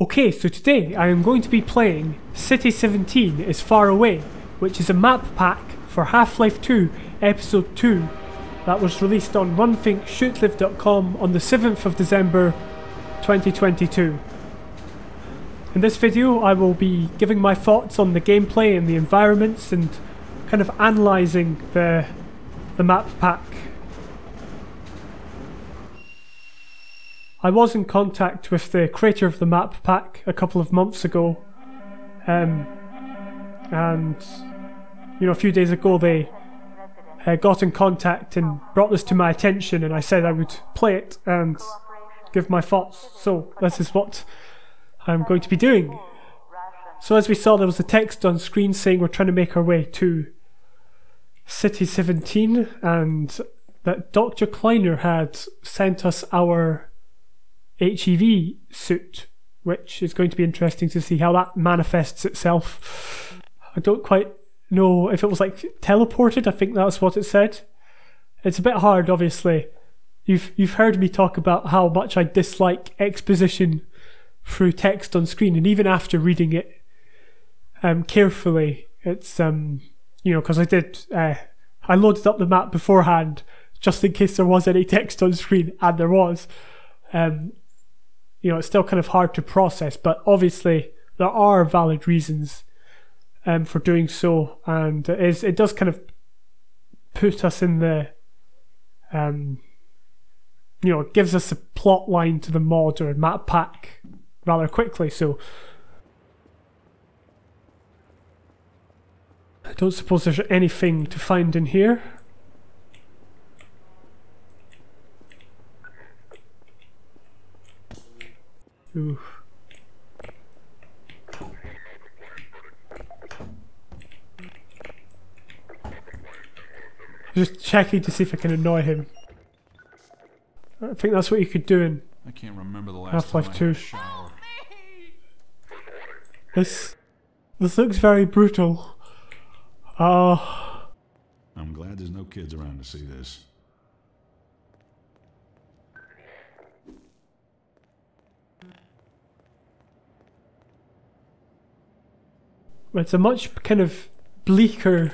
Okay, so today I am going to be playing City 17 is Far Away, which is a map pack for Half-Life 2 Episode 2 that was released on runthinkshootlive.com on the 7th of December 2022. In this video I will be giving my thoughts on the gameplay and the environments and kind of analysing the map pack. I was in contact with the creator of the map pack a couple of months ago, and you know, a few days ago they got in contact and brought this to my attention, and I said I would play it and give my thoughts. So this is what I'm going to be doing. So as we saw, there was a text on screen saying we're trying to make our way to City 17, and that Dr. Kleiner had sent us our HEV suit, which is going to be interesting to see how that manifests itself. I don't quite know if it was like teleported. I think that's what it said. It's a bit hard, obviously. You've heard me talk about how much I dislike exposition through text on screen, and even after reading it carefully, it's you know, because I loaded up the map beforehand just in case there was any text on screen, and there was. You know, it's still kind of hard to process, but obviously there are valid reasons for doing so, and it does kind of put us in the you know, it gives us a plot line to the mod or map pack rather quickly. So I don't suppose there's anything to find in here. Ooh. Just checking to see if I can annoy him. I think that's what you could do in I can't remember the last Half-Life time 2. I had a shower. This looks very brutal. Oh. I'm glad there's no kids around to see this. It's a much kind of bleaker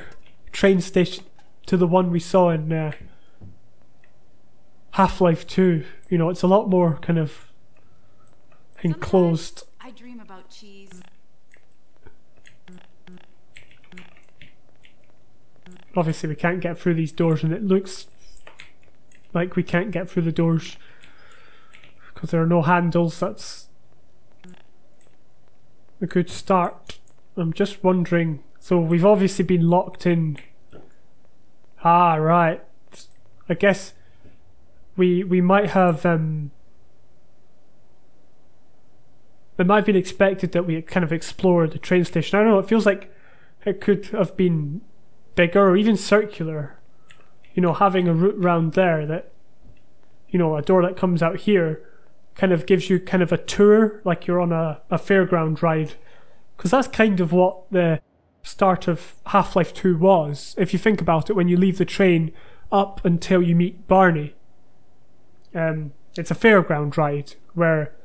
train station to the one we saw in Half-Life 2. You know, it's a lot more kind of enclosed. I dream about cheese. Obviously we can't get through these doors, and it looks like we can't get through the doors because there are no handles. That's a good start. I'm just wondering, so we've obviously been locked in. Ah, right. I guess we might have it might have been expected that we kind of explored the train station. I don't know, it feels like it could have been bigger or even circular. You know, having a route round there that, you know, a door that comes out here kind of gives you kind of a tour, like you're on a fairground ride. Because that's kind of what the start of Half-Life 2 was, if you think about it, when you leave the train up until you meet Barney. It's a fairground ride where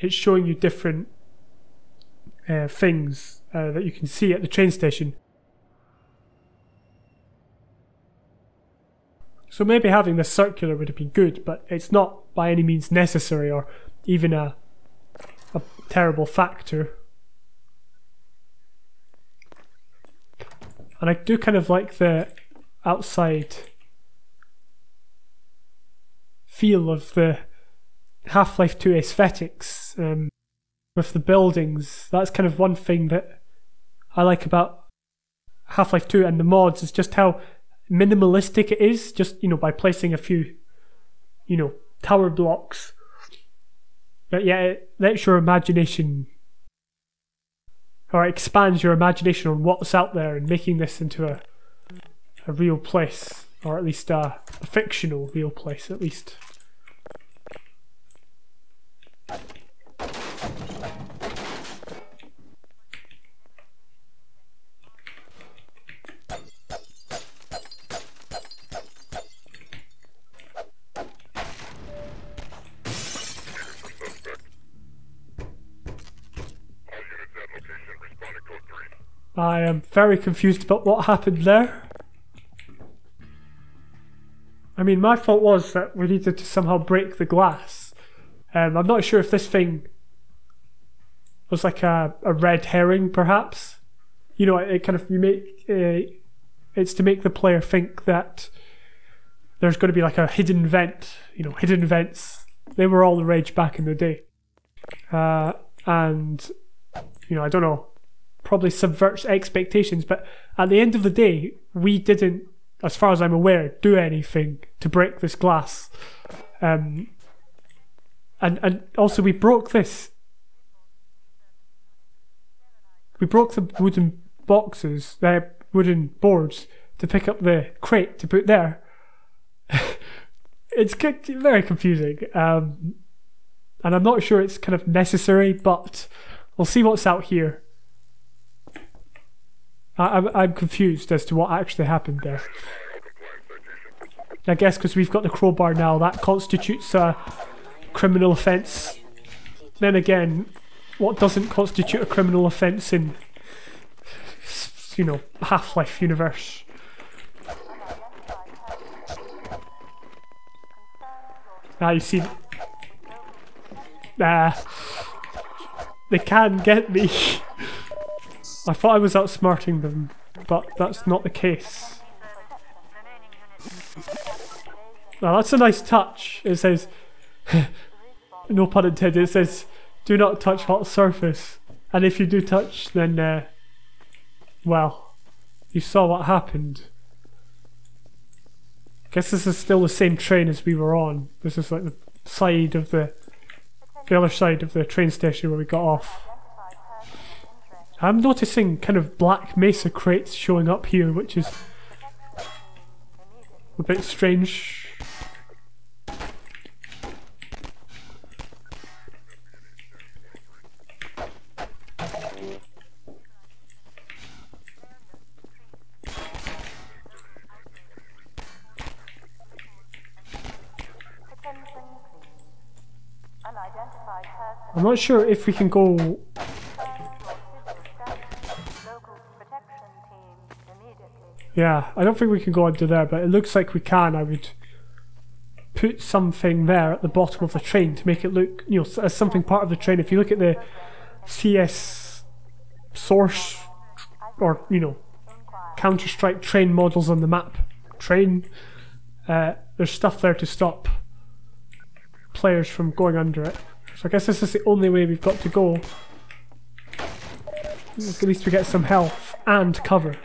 it's showing you different things that you can see at the train station. So maybe having the circular would have been good, but it's not by any means necessary or even a terrible factor. And I do kind of like the outside feel of the Half-Life 2 aesthetics with the buildings. That's kind of one thing that I like about Half-Life 2 and the mods, is just how minimalistic it is, just, you know, by placing a few, you know, tower blocks. But yeah, it lets your imagination, or expands your imagination on what's out there, and making this into a real place, or at least a fictional real place, at least. I am very confused about what happened there. I mean, my fault was that we needed to somehow break the glass. I'm not sure if this thing was like a red herring, perhaps. You know, it kind of, it's to make the player think that there's going to be like a hidden vent. You know, hidden vents, they were all the rage back in the day. And, you know, I don't know, probably subverts expectations, but at the end of the day, we didn't, as far as I'm aware, do anything to break this glass. And also we broke this. We broke the wooden boxes, the wooden boards, to pick up the crate to put there. It's very confusing. And I'm not sure it's kind of necessary, but we'll see what's out here. I'm confused as to what actually happened there. I guess because we've got the crowbar now, that constitutes a criminal offence. Then again, what doesn't constitute a criminal offence in, you know, Half-Life universe? You see, they can get me. I thought I was outsmarting them, but that's not the case. Now that's a nice touch. It says, no pun intended, it says, do not touch hot surface. And if you do touch, then, well, you saw what happened. I guess this is still the same train as we were on. This is like the side of the other side of the train station where we got off. I'm noticing kind of black mesa crates showing up here, which is a bit strange. I'm not sure if we can go. Yeah, I don't think we can go under there, but it looks like we can. I would put something there at the bottom of the train to make it look, you know, as something part of the train. If you look at the CS source, or, you know, Counter-Strike train models on the map, train, there's stuff there to stop players from going under it. So I guess this is the only way we've got to go. At least we get some health and cover.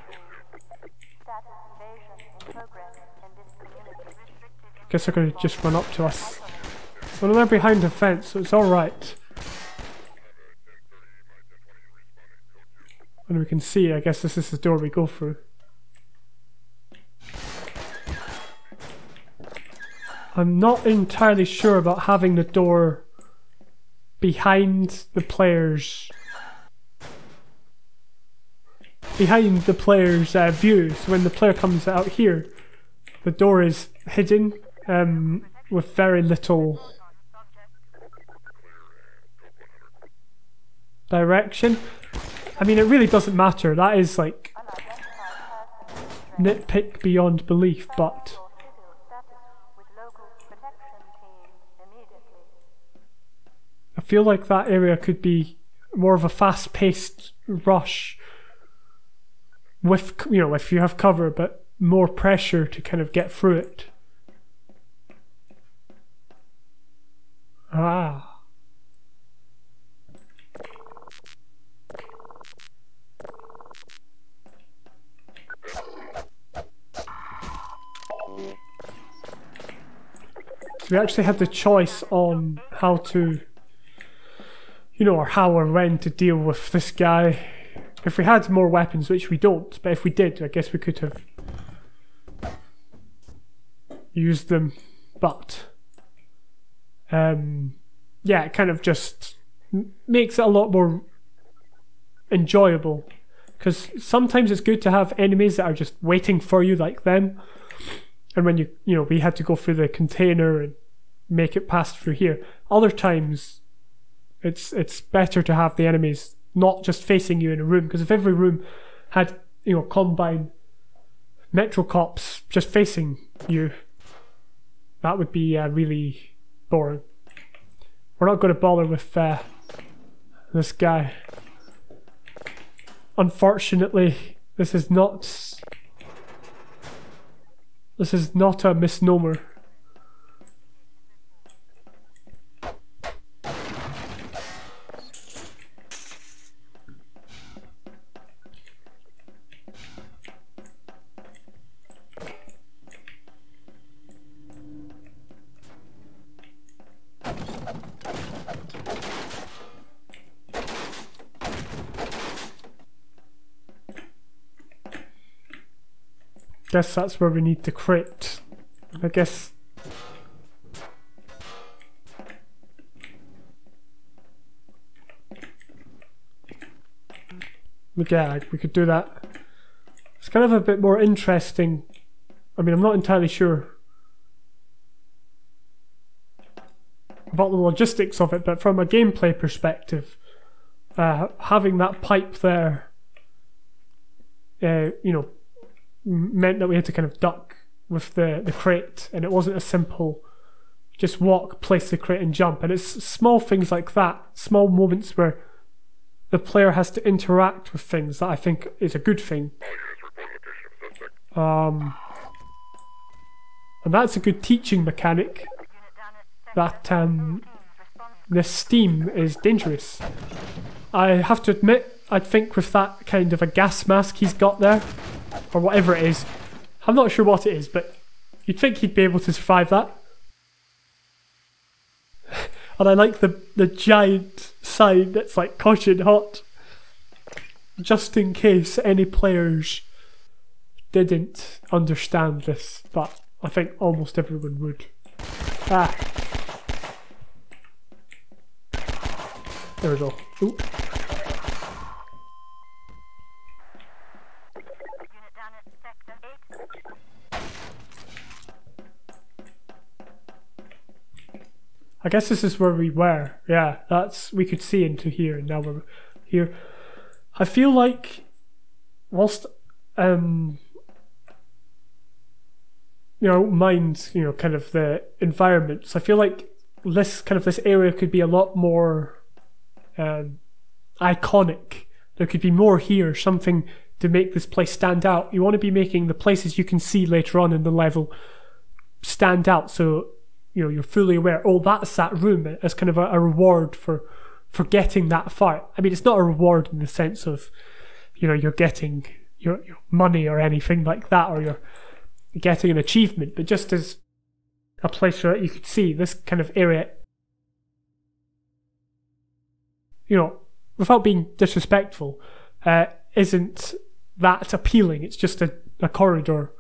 Guess they're going to just run up to us. Well, they're behind a fence, so it's alright. And we can see, I guess this is the door we go through. I'm not entirely sure about having the door behind the players' view. So when the player comes out here, the door is hidden with very little direction. I mean, it really doesn't matter. That is like nitpick beyond belief, but I feel like that area could be more of a fast-paced rush with, you know, if you have cover, but more pressure to kind of get through it. Ah. So we actually had the choice on how to, you know, or how or when to deal with this guy. If we had more weapons, which we don't, but if we did, I guess we could have used them. But yeah, it kind of just makes it a lot more enjoyable, because sometimes it's good to have enemies that are just waiting for you, like them. And when you know, we had to go through the container and make it past through here. Other times it's better to have the enemies not just facing you in a room, because if every room had, you know, Combine Metro Cops just facing you, that would be really boring. We're not going to bother with this guy. Unfortunately, this is not a misnomer. Guess that's where we need the crate. I guess. Yeah, we could do that. It's kind of a bit more interesting. I mean, I'm not entirely sure about the logistics of it, but from a gameplay perspective, having that pipe there, you know, meant that we had to kind of duck with the crate, and it wasn't a simple just walk, place the crate and jump. And it's small things like that, small moments where the player has to interact with things that I think is a good thing. And that's a good teaching mechanic, that this steam is dangerous. I have to admit, I think with that kind of a gas mask he's got there, or whatever it is, I'm not sure what it is, but you'd think he'd be able to survive that. And I like the giant sign that's like caution hot, just in case any players didn't understand this, but I think almost everyone would. Ah. There we go. Ooh. I guess this is where we were. Yeah, we could see into here, and now we're here. I feel like whilst you know, mind, you know, kind of the environments, I feel like this area could be a lot more iconic. There could be more here, something to make this place stand out. You want to be making the places you can see later on in the level stand out, so you know, you're fully aware, oh, that's that room, as kind of a reward for getting that far. I mean, it's not a reward in the sense of, you know, you're getting your money or anything like that, or you're getting an achievement, but just as a place where you could see this kind of area, you know, without being disrespectful, isn't that appealing. It's just a corridor.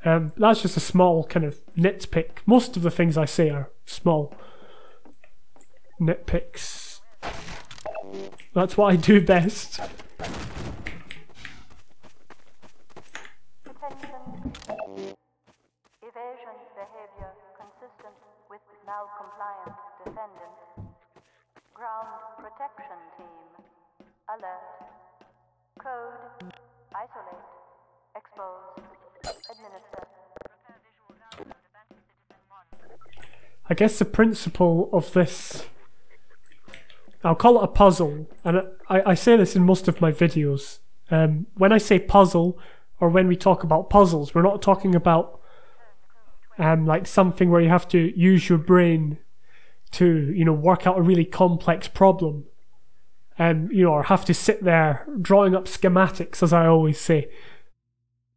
That's just a small kind of nitpick. Most of the things I say are small nitpicks. That's what I do best. Evasion behavior consistent with malcompliant defendants. Ground protection team. Alert. Code. Isolate. Expose. Administer. I guess the principle of this, I'll call it a puzzle, and I say this in most of my videos. When I say puzzle, or when we talk about puzzles, we're not talking about like something where you have to use your brain to, you know, work out a really complex problem, you know, or have to sit there drawing up schematics, as I always say.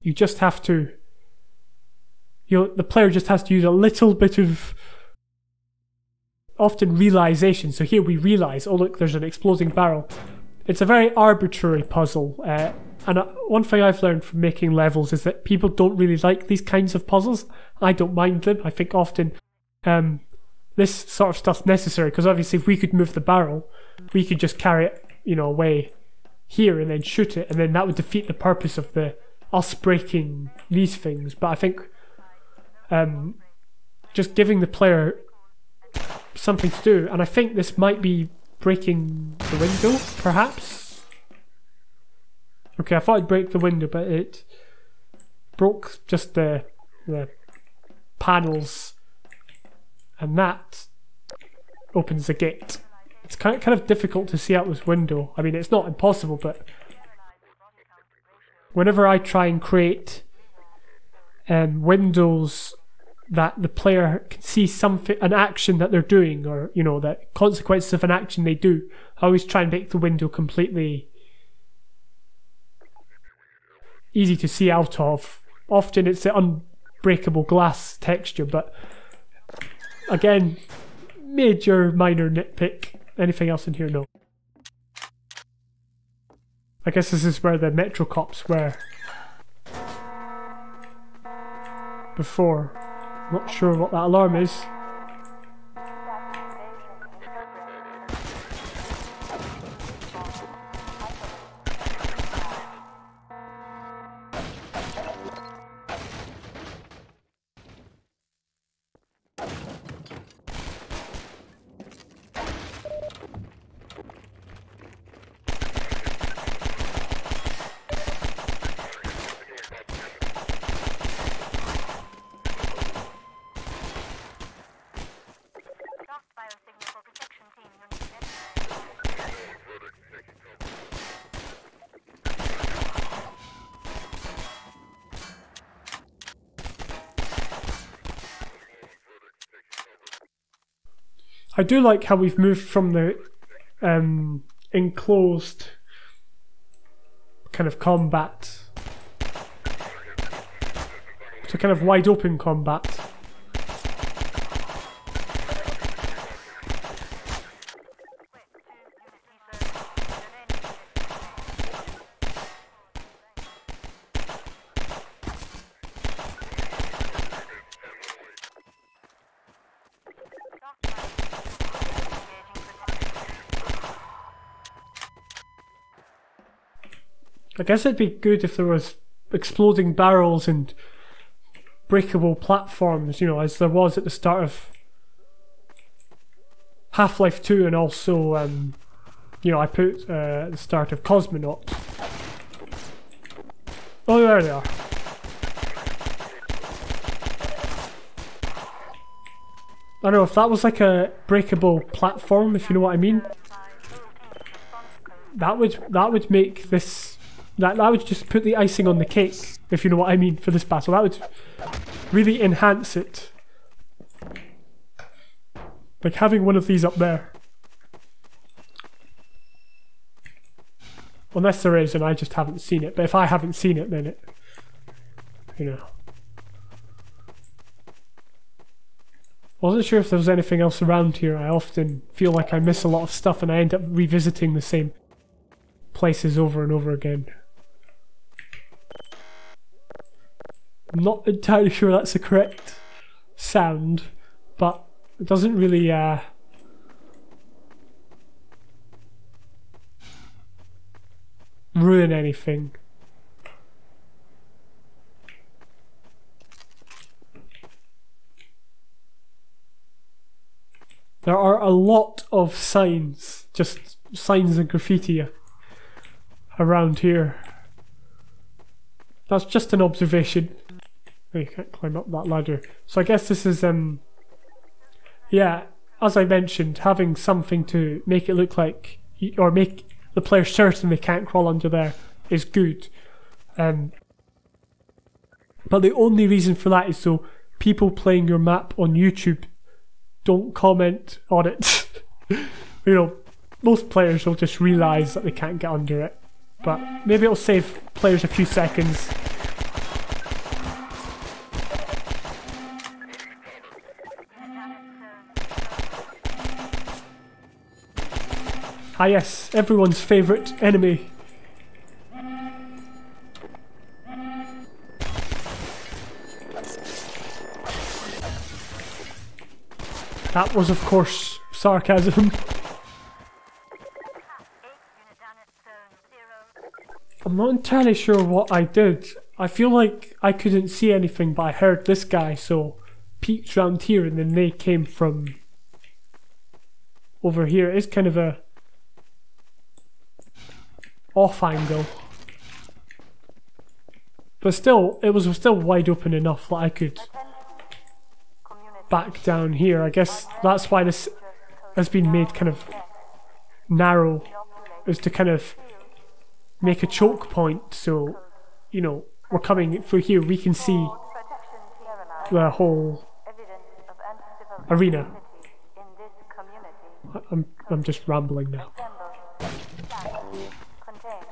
You just have to, you know, the player just has to use a little bit of, often realization. So here we realize, oh look, there's an exploding barrel. It's a very arbitrary puzzle, and one thing I've learned from making levels is that people don't really like these kinds of puzzles. I don't mind them. I think often this sort of stuff's necessary, because obviously if we could move the barrel, we could just carry it, you know, away here and then shoot it, and then that would defeat the purpose of us breaking these things. But I think just giving the player something to do, and I think this might be breaking the window, perhaps. Okay, I thought I'd break the window, but it broke just the panels, and that opens the gate. It's kind of difficult to see out this window. I mean, it's not impossible, but whenever I try and create windows that the player can see something, an action that they're doing, or you know, the consequences of an action they do, I always try and make the window completely easy to see out of. Often it's the unbreakable glass texture, but again, major minor nitpick. Anything else in here? No. I guess this is where the Metro cops were before. Not sure what that alarm is. I do like how we've moved from the enclosed kind of combat to kind of wide open combat. I guess it'd be good if there was exploding barrels and breakable platforms, you know, as there was at the start of Half-Life 2, and also, you know, I put at the start of Cosmonaut. Oh, there they are. I don't know if that was like a breakable platform, if you know what I mean. That would make this. That would just put the icing on the cake, if you know what I mean, for this battle. That would really enhance it. Like having one of these up there. Unless there is and I just haven't seen it. But if I haven't seen it, then it, you know. Wasn't sure if there was anything else around here. I often feel like I miss a lot of stuff and I end up revisiting the same places over and over again. I'm not entirely sure that's the correct sound, but it doesn't really ruin anything. There are a lot of signs, just signs and graffiti around here. That's just an observation. Oh, you can't climb up that ladder. So I guess this is, yeah, as I mentioned, having something to make it look like, or make the player certain they can't crawl under there is good. But the only reason for that is so people playing your map on YouTube don't comment on it. You know, most players will just realise that they can't get under it. But maybe it'll save players a few seconds. Ah yes, everyone's favourite enemy. That was of course sarcasm. I'm not entirely sure what I did. I feel like I couldn't see anything, but I heard this guy, so peeked round here and then they came from over here. It's kind of a off angle. But still, it was still wide open enough that I could Community back down here. I guess that's why this has been made kind of narrow, is to kind of make a choke point, so, you know, we're coming through here, we can see protection sterilized. the whole Evidence of anti-civil arena. activity in this community. I'm just rambling now. Assemble. Contain.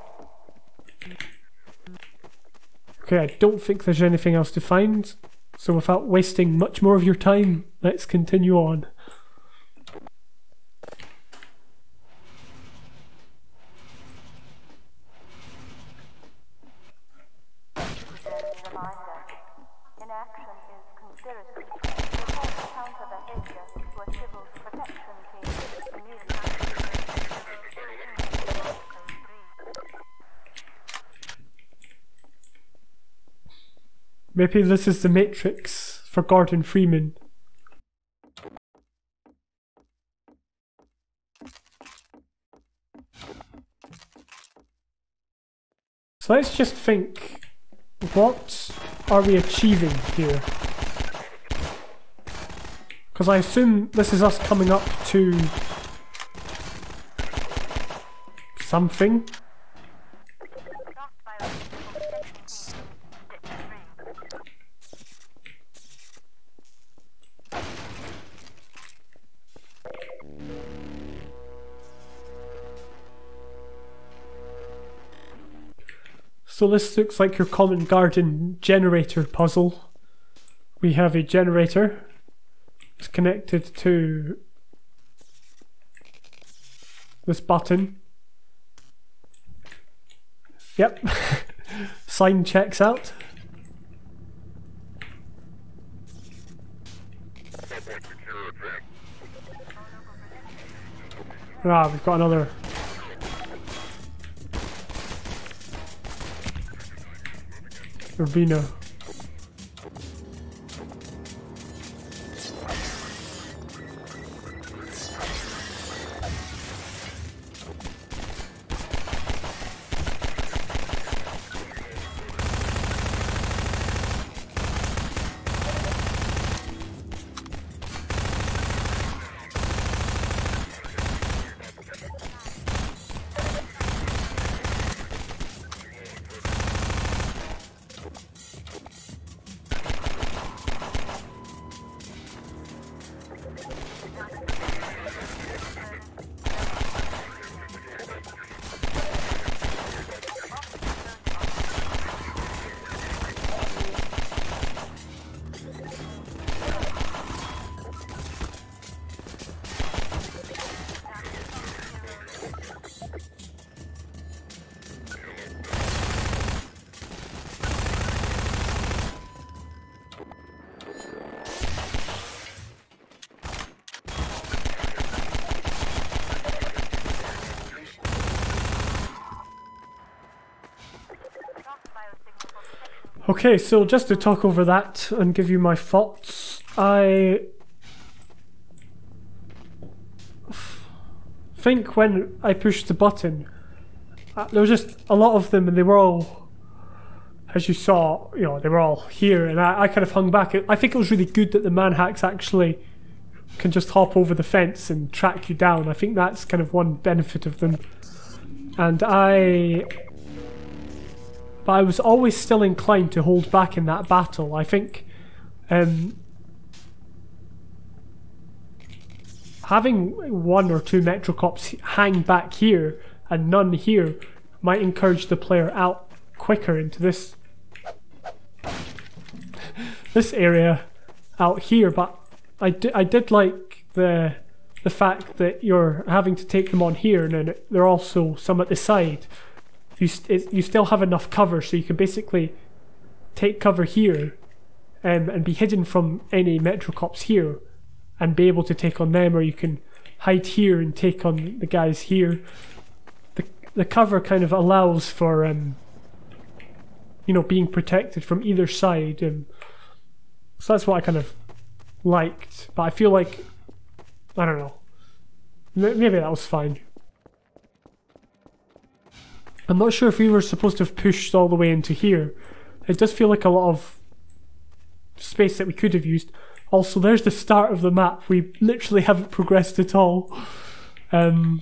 Okay, I don't think there's anything else to find, so without wasting much more of your time, let's continue on. Reminder. Inaction is conspiracy. Report counter behavior to a civil protection team immediately. Maybe this is the Matrix for Gordon Freeman. So let's just think, what are we achieving here? Because I assume this is us coming up to something. So this looks like your common garden generator puzzle. We have a generator. It's connected to this button. Yep. Sign checks out. Ah, we've got another. Arena. Okay, so just to talk over that and give you my thoughts, I think when I pushed the button, there was just a lot of them and they were all, as you saw, you know, they were all here, and I kind of hung back. I think it was really good that the manhacks actually can just hop over the fence and track you down. I think that's kind of one benefit of them. And but I was always still inclined to hold back in that battle. I think having one or two Metrocops hang back here and none here might encourage the player out quicker into this area out here. But I did like the fact that you're having to take them on here, and then there are also some at the side. You still have enough cover, so you can basically take cover here and be hidden from any Metrocops here and be able to take on them, or you can hide here and take on the guys here. The cover kind of allows for you know, being protected from either side, so that's what I kind of liked. But I feel like, I don't know, maybe that was fine. I'm not sure if we were supposed to have pushed all the way into here, it does feel like a lot of space that we could have used. Also, there's the start of the map. We literally haven't progressed at all. And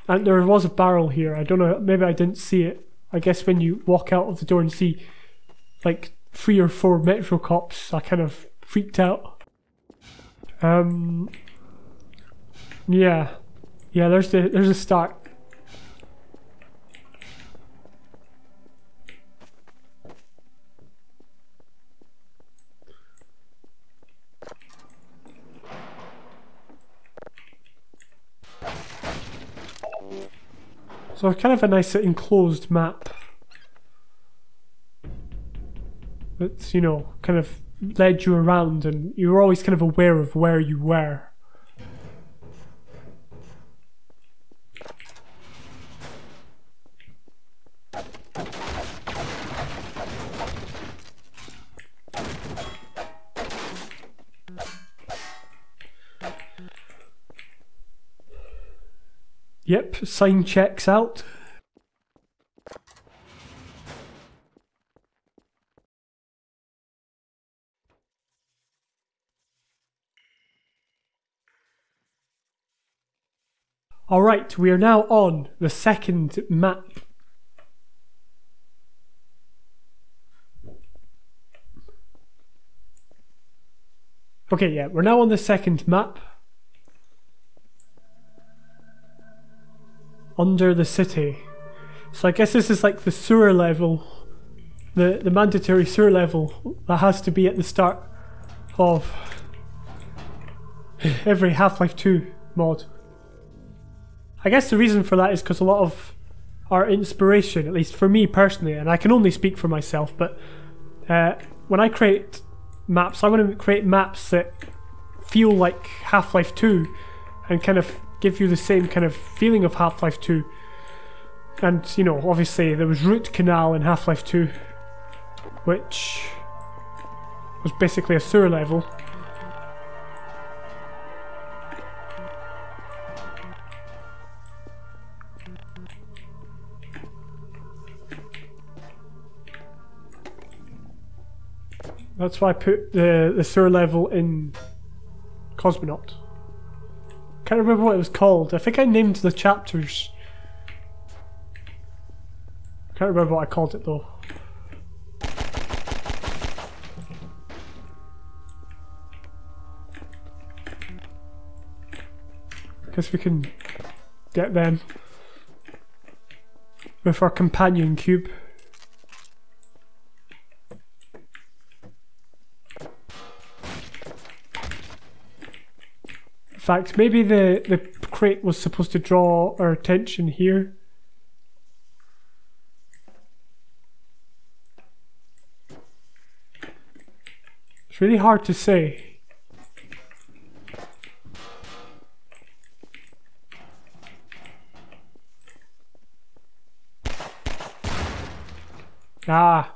there was a barrel here. I don't know, maybe I didn't see it. I guess when you walk out of the door and see like 3 or 4 Metro cops, I kind of freaked out. Yeah, there's a start. So kind of a nice enclosed map. That's, you know, kind of led you around and you were always kind of aware of where you were. Yep, sign checks out. Alright, we are now on the second map. Okay, yeah, we're now on the second map. Under the city. So I guess this is like the sewer level. The mandatory sewer level that has to be at the start of every Half-Life 2 mod. I guess the reason for that is because a lot of our inspiration, at least for me personally, and I can only speak for myself, but when I create maps, I want to create maps that feel like Half-Life 2 and kind of give you the same kind of feeling of Half-Life 2. And, you know, obviously there was Root Canal in Half-Life 2, which was basically a sewer level. That's why I put the sewer level in Cosmonaut. Can't remember what it was called. I think I named the chapters. Can't remember what I called it though. Guess we can get them with our companion cube. In fact, maybe the crate was supposed to draw our attention here. It's really hard to say. Ah.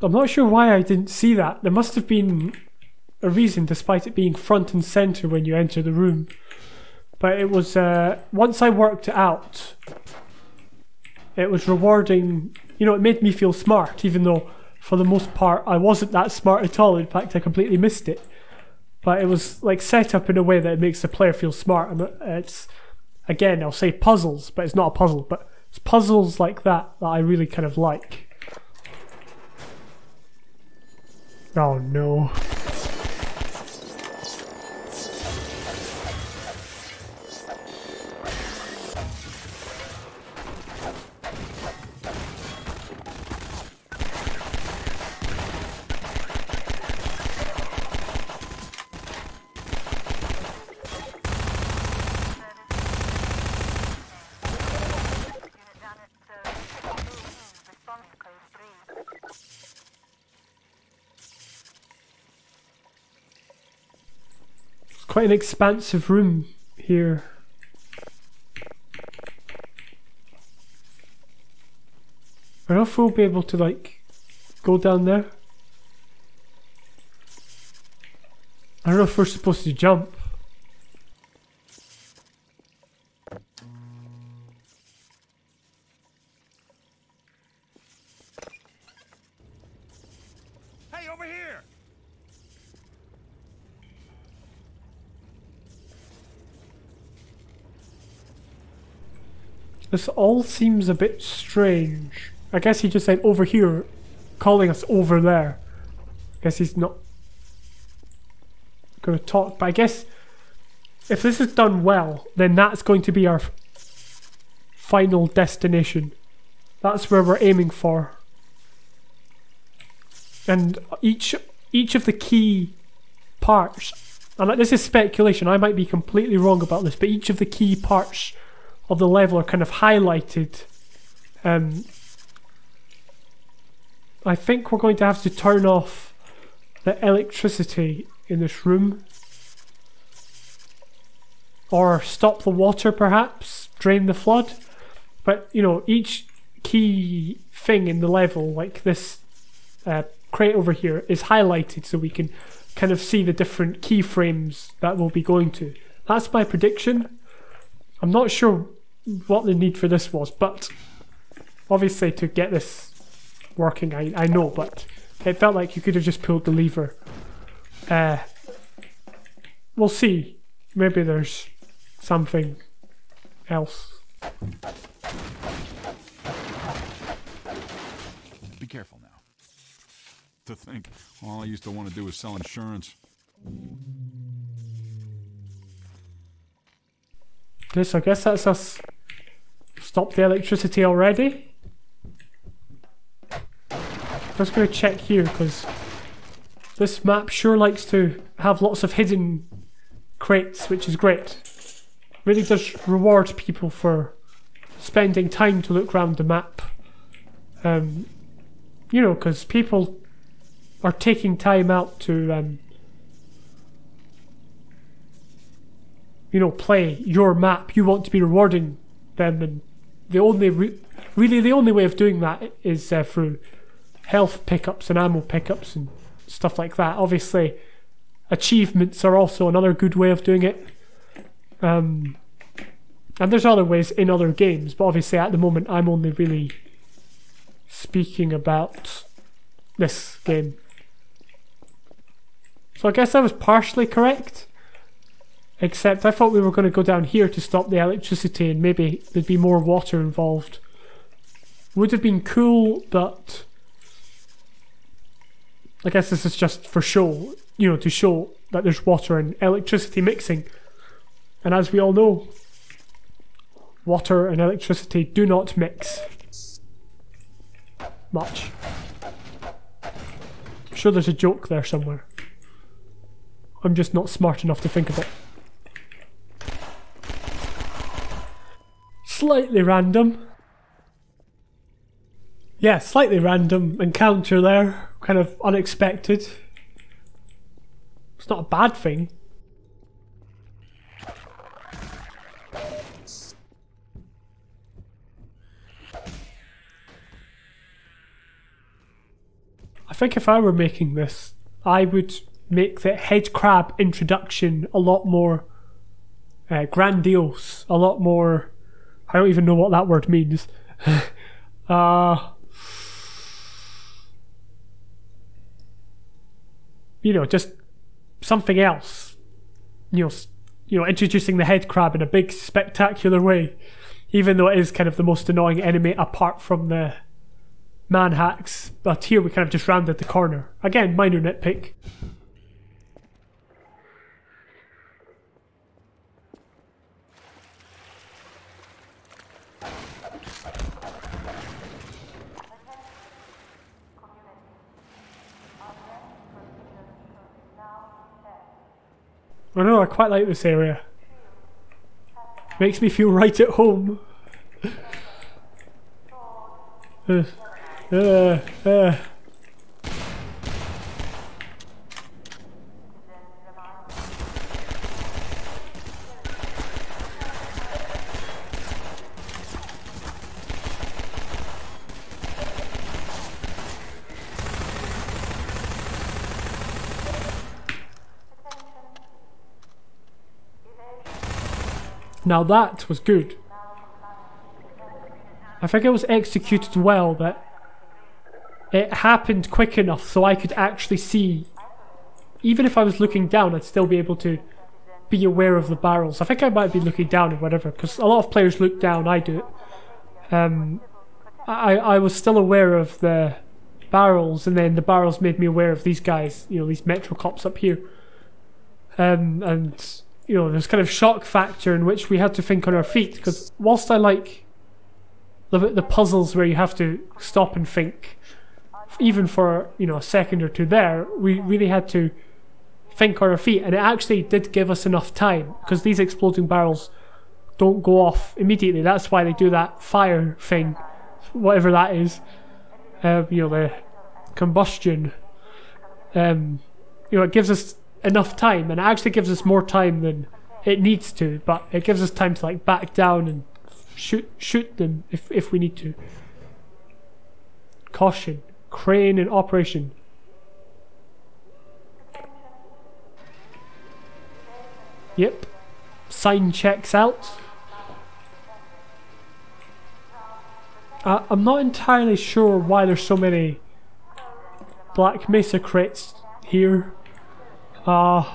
I'm not sure why I didn't see that. There must have been a reason, despite it being front and center when you enter the room. But it was, once I worked it out, it was rewarding. You know, it made me feel smart, even though for the most part I wasn't that smart at all. In fact, I completely missed it. But it was like set up in a way that it makes the player feel smart. And it's, again, I'll say puzzles, but it's not a puzzle, but it's puzzles like that I really kind of like. Oh no. Quite an expansive room here. I don't know if we'll be able to like go down there. I don't know if we're supposed to jump. This all seems a bit strange. I guess he just said over here, calling us over there. I guess he's not going to talk, but I guess if this is done well, then that's going to be our final destination. That's where we're aiming for. And each of the key parts, and this is speculation, I might be completely wrong about this, but each of the key parts of the level are kind of highlighted. I think we're going to have to turn off the electricity in this room. Or stop the water perhaps, drain the flood. But, you know, each key thing in the level, like this crate over here, is highlighted so we can kind of see the different keyframes that we'll be going to. That's my prediction. I'm not sure what the need for this was, but obviously to get this working, I know, but it felt like you could have just pulled the lever. We'll see. Maybe there's something else. Be careful now. To think, all I used to want to do was sell insurance. Yes, I guess that's us. Stop the electricity already. Just going to check here because this map sure likes to have lots of hidden crates, which is great. Really does reward people for spending time to look around the map. You know, because people are taking time out to you know, play your map. You want to be rewarding them, and the only really the only way of doing that is through health pickups and ammo pickups and stuff like that. Obviously, achievements are also another good way of doing it. And there's other ways in other games, but obviously at the moment I'm only really speaking about this game. So I guess I was partially correct. Except I thought we were going to go down here to stop the electricity and maybe there'd be more water involved. Would have been cool, but I guess this is just for show, you know, to show that there's water and electricity mixing. And as we all know, water and electricity do not mix much. I'm sure there's a joke there somewhere. I'm just not smart enough to think of it. Slightly random. Yeah, slightly random encounter there. Kind of unexpected. It's not a bad thing. I think if I were making this, I would make the head crab introduction a lot more grandiose, a lot more... I don't even know what that word means. You know, just something else. You know, introducing the head crab in a big, spectacular way, even though it is kind of the most annoying enemy apart from the manhacks. But here we kind of just rounded the corner. Again, minor nitpick. I know, I quite like this area. Makes me feel right at home. Now that was good. I think it was executed well, that it happened quick enough so I could actually see. Even if I was looking down, I'd still be able to be aware of the barrels. I think I might be looking down or whatever, because a lot of players look down, I do it. I was still aware of the barrels, and then the barrels made me aware of these guys, you know, these Metro cops up here. And, you know, there's kind of shock factor in which we had to think on our feet, because whilst I like the puzzles where you have to stop and think, even for, you know, a second or two there, we really had to think on our feet, and it actually did give us enough time, because these exploding barrels don't go off immediately. That's why they do that fire thing, whatever that is. You know, the combustion. You know, it gives us enough time, and it actually gives us more time than it needs to, but it gives us time to like back down and shoot them if we need to. Caution. Crane in operation. Yep. Sign checks out. I'm not entirely sure why there's so many Black Mesa crates here. I'm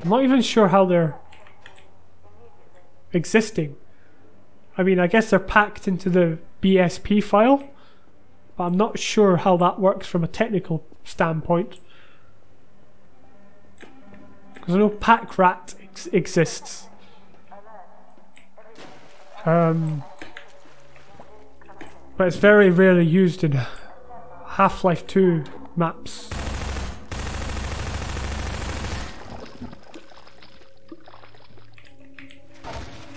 not even sure how they're existing. I mean, I guess they're packed into the BSP file, but I'm not sure how that works from a technical standpoint. Because I know Pack Rat exists. But it's very rarely used in Half-Life 2 maps.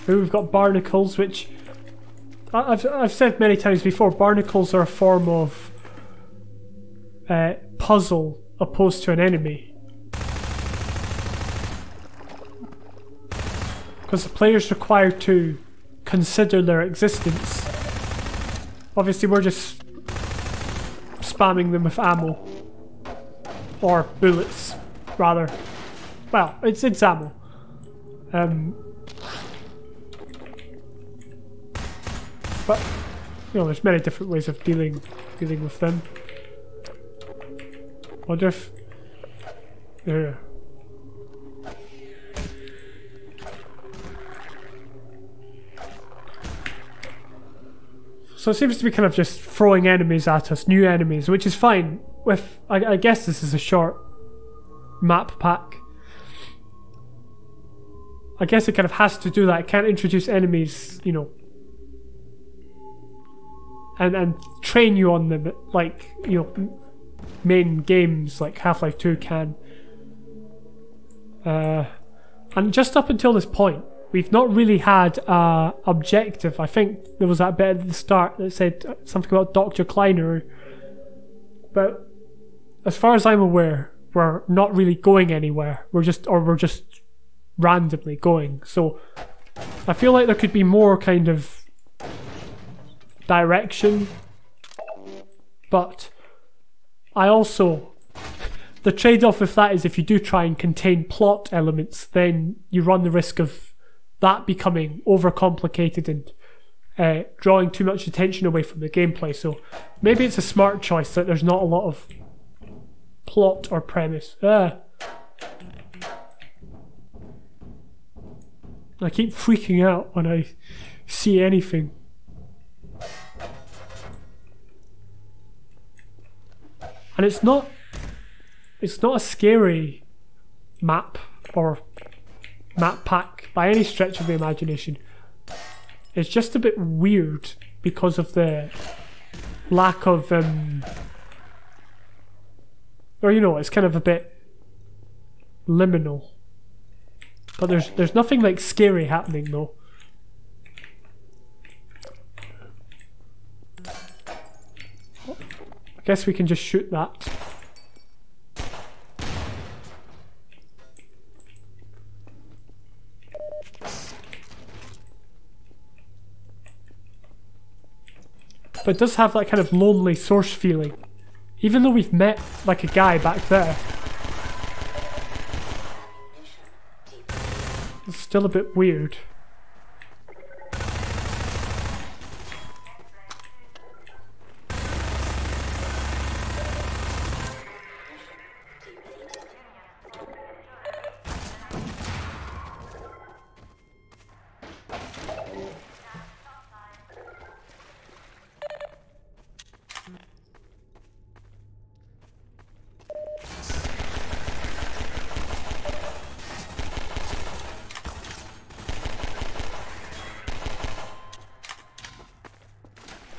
Here we've got barnacles, which I've said many times before. Barnacles are a form of puzzle opposed to an enemy, because the player's required to consider their existence. Obviously, we're just spamming them with ammo or bullets, rather. Well, it's ammo. But you know, there's many different ways of dealing with them. Wonder if So it seems to be kind of just throwing enemies at us, new enemies, which is fine. With I guess this is a short map pack. I guess it kind of has to do that. It can't introduce enemies, you know, and train you on them like, you know, main games like Half-Life 2 can. And just up until this point, we've not really had an objective. I think there was that bit at the start that said something about Dr. Kleiner, but as far as I'm aware, we're not really going anywhere. We're just randomly going. So I feel like there could be more kind of direction, but I also, the trade-off with that is if you do try and contain plot elements, then you run the risk of that becoming overcomplicated and drawing too much attention away from the gameplay. So maybe it's a smart choice that there's not a lot of plot or premise. I keep freaking out when I see anything. And it's not a scary map or map pack by any stretch of the imagination. It's just a bit weird because of the lack of or you know, it's kind of a bit liminal. But there's nothing like scary happening though. I guess we can just shoot that. But it does have that kind of lonely source feeling. Even though we've met like a guy back there. It's still a bit weird.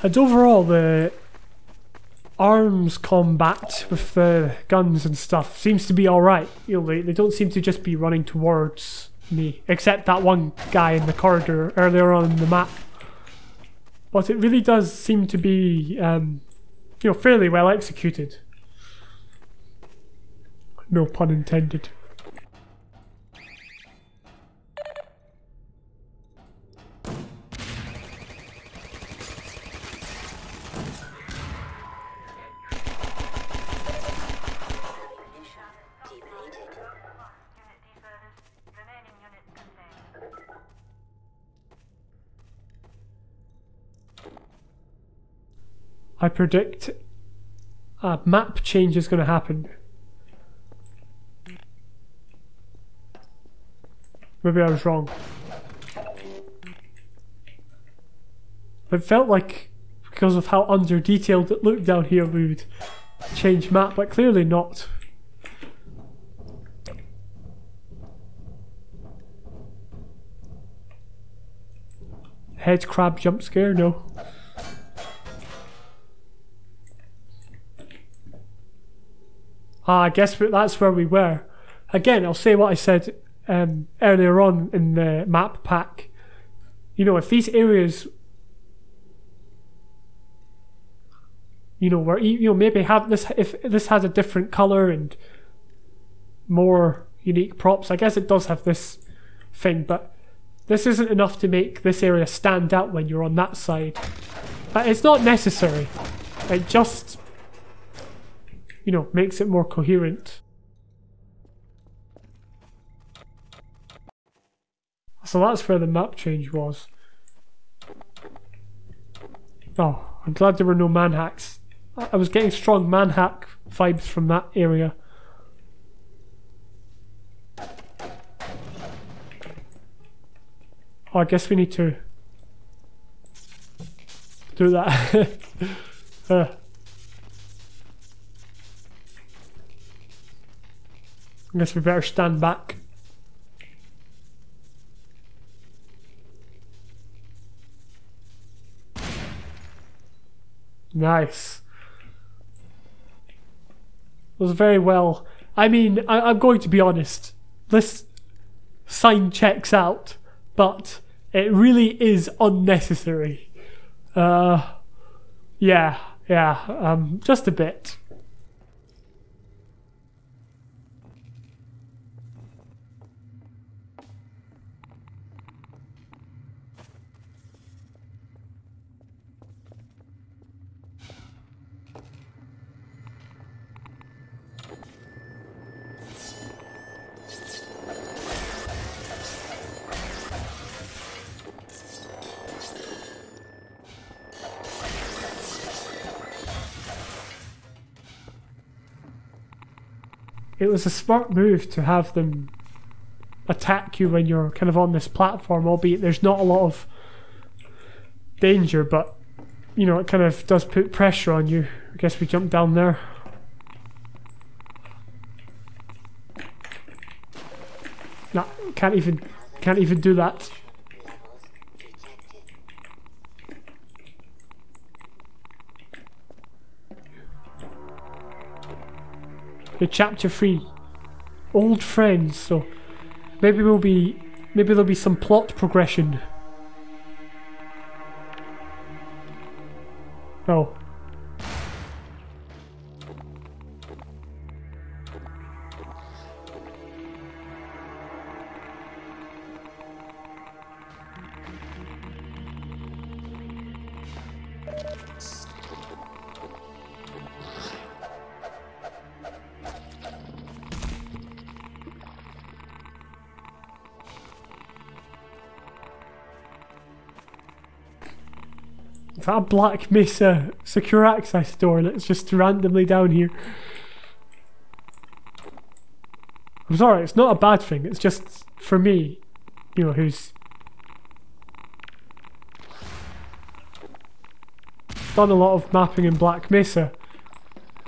And overall, the arms combat with the guns and stuff seems to be alright. You know, they don't seem to just be running towards me, except that one guy in the corridor earlier on in the map. But it really does seem to be, you know, fairly well executed. No pun intended. I predict a map change is going to happen. Maybe I was wrong. It felt like, because of how under-detailed it looked down here, we would change map, but clearly not. Head crab jump scare? No. I guess that's where we were. Again, I'll say what I said earlier on in the map pack. You know, if these areas, you know, were, you know, maybe have this, if this has a different color and more unique props, I guess it does have this thing, but this isn't enough to make this area stand out when you're on that side. But it's not necessary. It just, you know, makes it more coherent. So that's where the map change was. Oh, I'm glad there were no manhacks. I was getting strong manhack vibes from that area. Oh, I guess we need to do that. I guess we better stand back. Nice. It was very well. I mean, I'm going to be honest. This sign checks out, but it really is unnecessary. Yeah, just a bit. It was a smart move to have them attack you when you're kind of on this platform, albeit there's not a lot of danger, but you know, it kind of does put pressure on you. I guess we jump down there. Nah, can't even do that. Chapter 3, old friends. So maybe there'll be some plot progression. Oh. That Black Mesa secure access door that's just randomly down here. I'm sorry, it's not a bad thing, it's just for me, you know, who's done a lot of mapping in Black Mesa.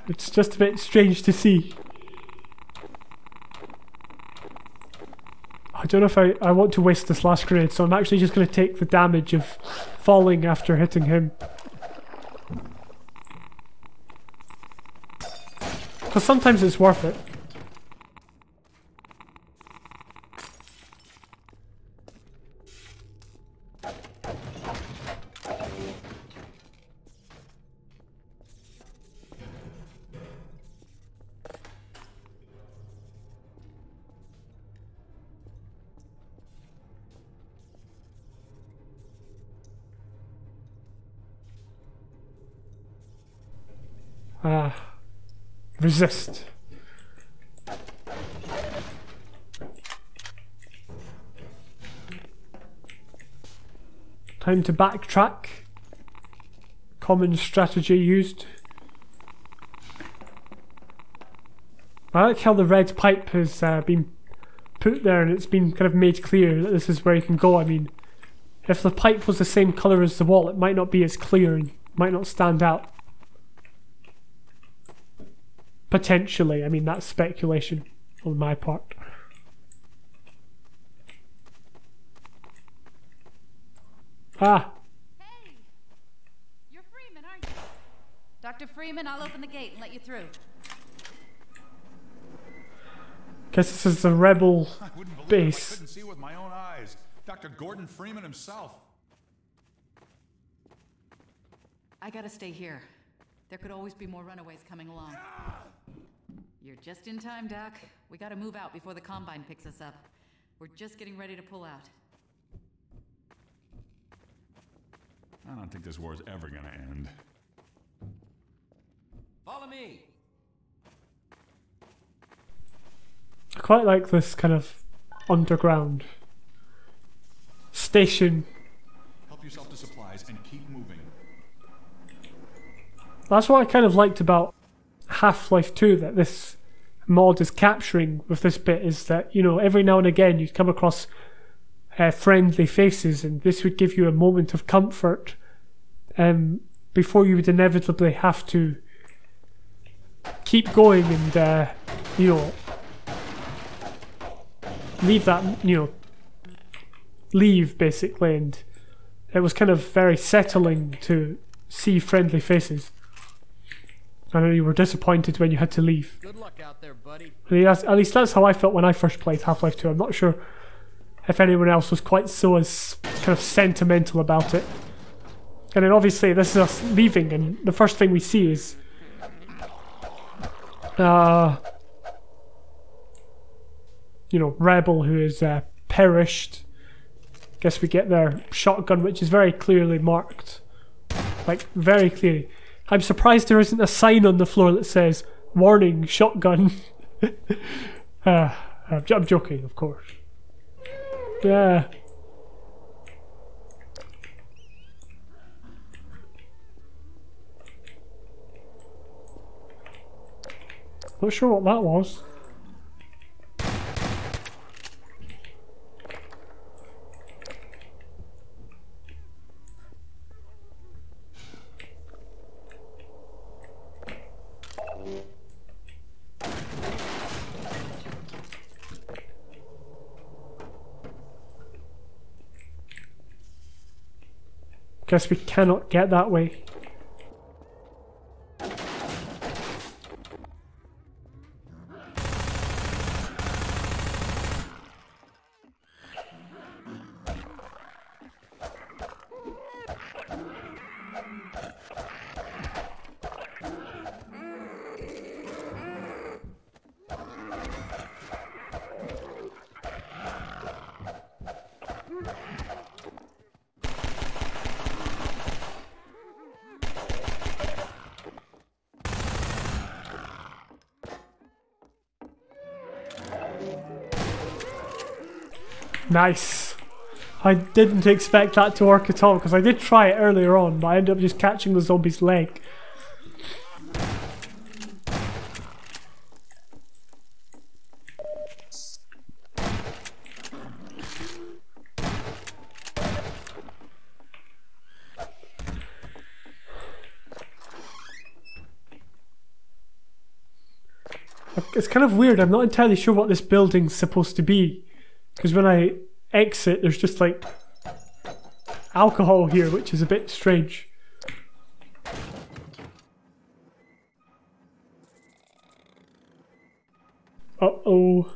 It's just a bit strange to see. I don't know if I want to waste this last grenade, so I'm actually just going to take the damage of falling after hitting him. Because sometimes it's worth it. Resist. Time to backtrack. Common strategy used. I like how the red pipe has been put there and it's been kind of made clear that this is where you can go. I mean, if the pipe was the same colour as the wall, it might not be as clear and might not stand out. Potentially, I mean that's speculation on my part. Ah. Hey! You're Freeman, aren't you? Dr. Freeman, I'll open the gate and let you through. Guess this is the rebel I wouldn't believe base. I couldn't see with my own eyes. Dr. Gordon Freeman himself. I gotta stay here. There could always be more runaways coming along. You're just in time, Doc. We gotta move out before the Combine picks us up. We're just getting ready to pull out. I don't think this war's ever gonna end. Follow me. I quite like this kind of underground station. Help yourself to supplies and keep moving. That's what I kind of liked about Half-Life 2 that this mod is capturing with this bit, is that, you know, every now and again you'd come across friendly faces and this would give you a moment of comfort before you would inevitably have to keep going and, you know, leave basically, and it was kind of very settling to see friendly faces. I know you were disappointed when you had to leave. Good luck out there, buddy. At least that's how I felt when I first played Half-Life 2. I'm not sure if anyone else was quite so as kind of sentimental about it. And then obviously this is us leaving, and the first thing we see is you know, Rebel who is perished. Guess we get their shotgun, which is very clearly marked. Like, very clearly. I'm surprised there isn't a sign on the floor that says, "Warning, shotgun." I'm joking, of course. Yeah. Not sure what that was. Guess we cannot get that way. Nice. I didn't expect that to work at all, because I did try it earlier on, but I ended up just catching the zombie's leg. It's kind of weird, I'm not entirely sure what this building's supposed to be, because when I exit there's just like alcohol here, which is a bit strange. Uh-oh.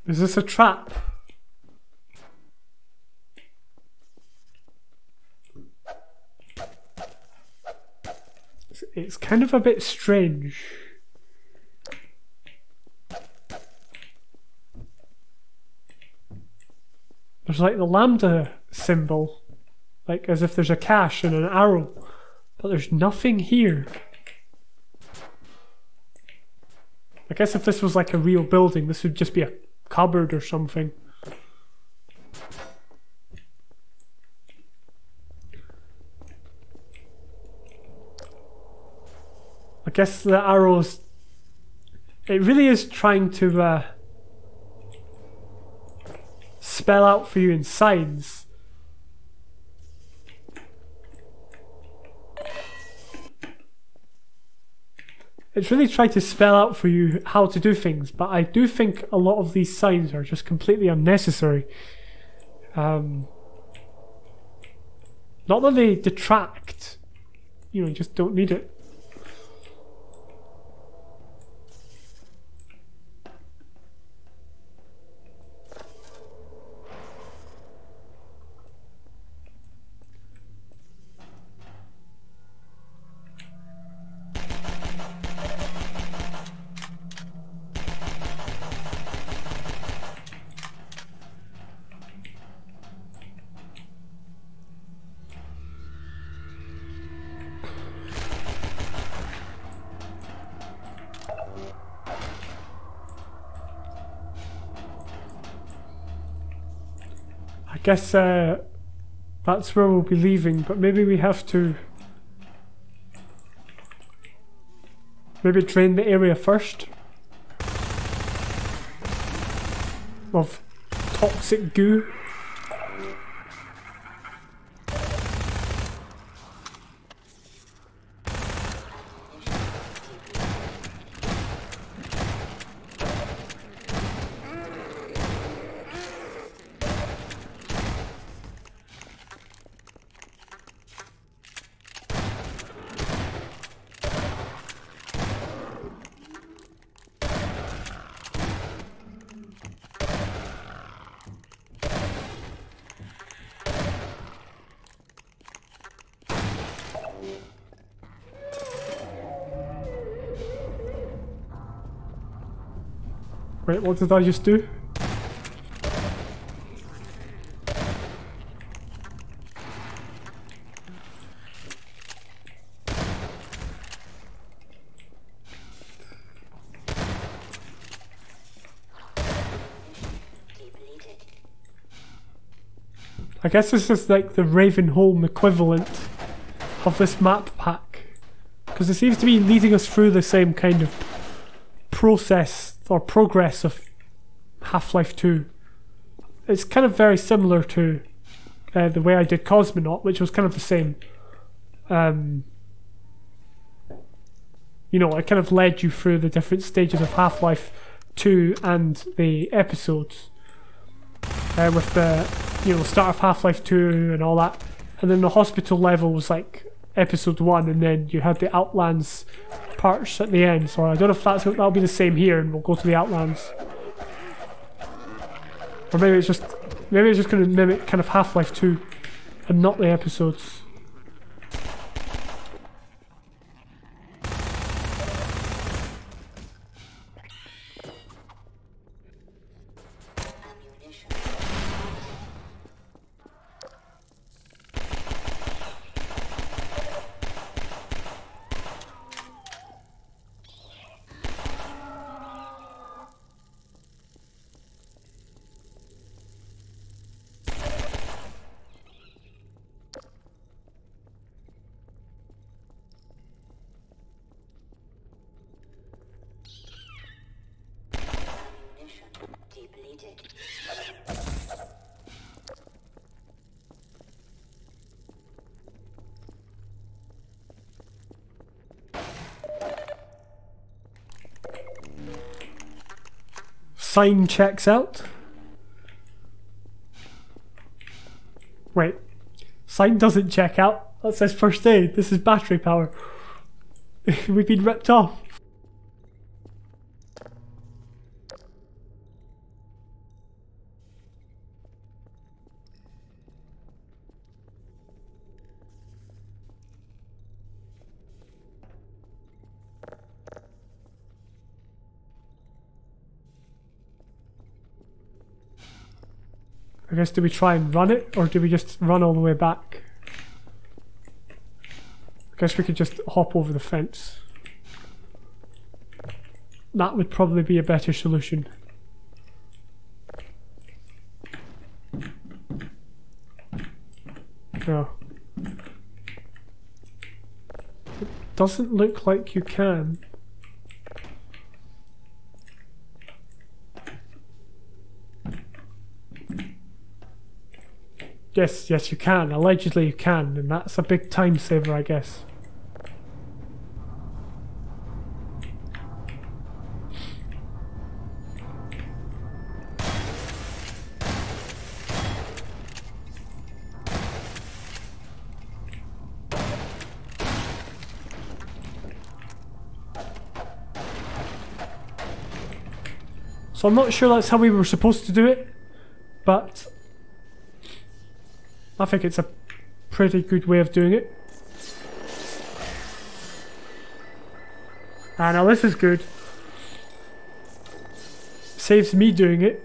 Is this a trap? It's kind of a bit strange. There's like the lambda symbol, like as if there's a cache and an arrow, but there's nothing here. I guess if this was like a real building, this would just be a cupboard or something. I guess the arrows, it really is trying to spell out for you in signs. It's really trying to spell out for you how to do things, but I do think a lot of these signs are just completely unnecessary. Not that they detract, you just don't need it. I guess that's where we'll be leaving, but maybe we have to drain the area first of toxic goo. Wait, what did I just do? I guess this is like the Ravenholm equivalent of this map pack, because it seems to be leading us through the same kind of process or progress of Half-Life 2. It's kind of very similar to the way I did Cosmonaut, which was kind of the same. I kind of led you through the different stages of Half-Life 2 and the episodes. With the start of Half-Life 2 and all that. And then the hospital level was like episode 1, and then you had the Outlands parts at the end. So I don't know if that'll be the same here, and we'll go to the Outlands. Or maybe it's just going to mimic kind of Half-Life 2 and not the episodes. Sign checks out. Wait. Sign doesn't check out. That says first aid. This is battery power. We've been ripped off. I guess, do we try and run it, or do we just run all the way back? I guess we could just hop over the fence. That would probably be a better solution. No. It doesn't look like you can. Yes, yes you can. Allegedly you can, and that's a big time saver, I guess. So I'm not sure that's how we were supposed to do it, but I think it's a pretty good way of doing it. Ah, now this is good. Saves me doing it.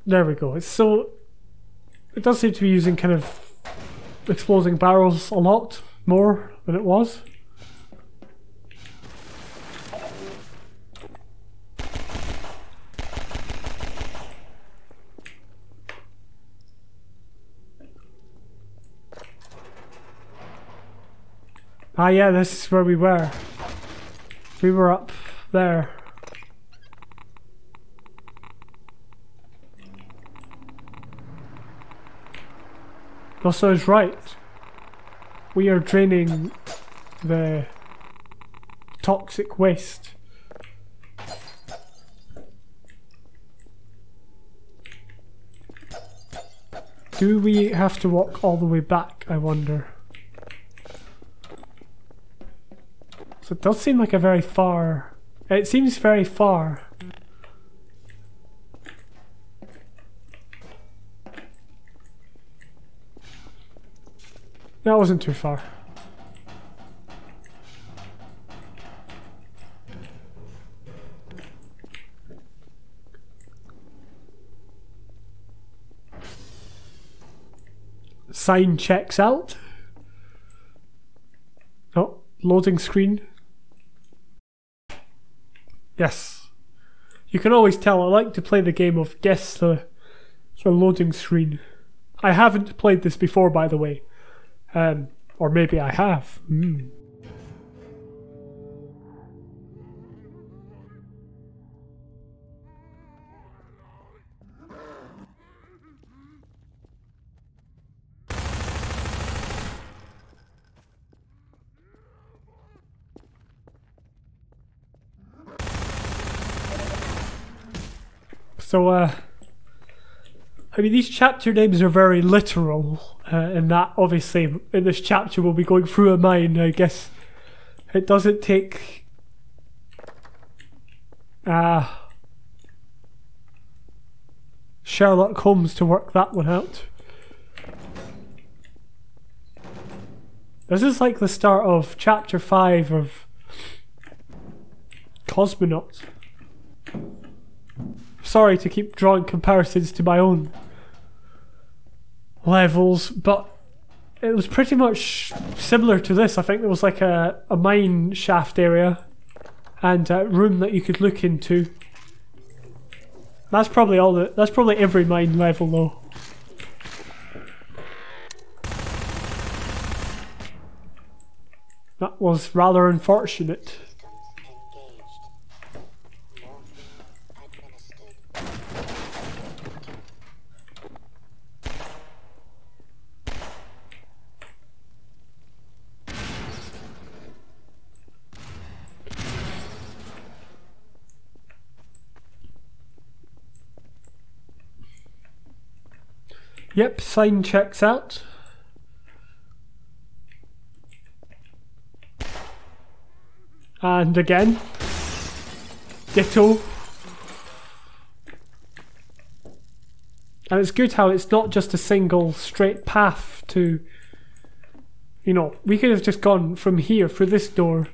There we go. It's so... It does seem to be using kind of exploding barrels a lot more than it was. Ah yeah, this is where we were. We were up there. Also is right. We are draining the toxic waste. Do we have to walk all the way back, I wonder? So it does seem like a very far... It seems very far. That wasn't too far. Sign checks out. Oh, loading screen. Yes. You can always tell I like to play the game of guess the loading screen. I haven't played this before, by the way. Or maybe I have. So, I mean, these chapter names are very literal, in that obviously in this chapter we'll be going through a mine. I guess it doesn't take Sherlock Holmes to work that one out. This is like the start of chapter 5 of Cosmonauts. Sorry to keep drawing comparisons to my own levels, but it was pretty much similar to this. I think there was like a mine shaft area and a room that you could look into, That's probably all the. That's probably every mine level though. That was rather unfortunate. Yep, sign checks out. And again, ditto. And it's good how it's not just a single straight path to, you know, we could have just gone from here, through this door,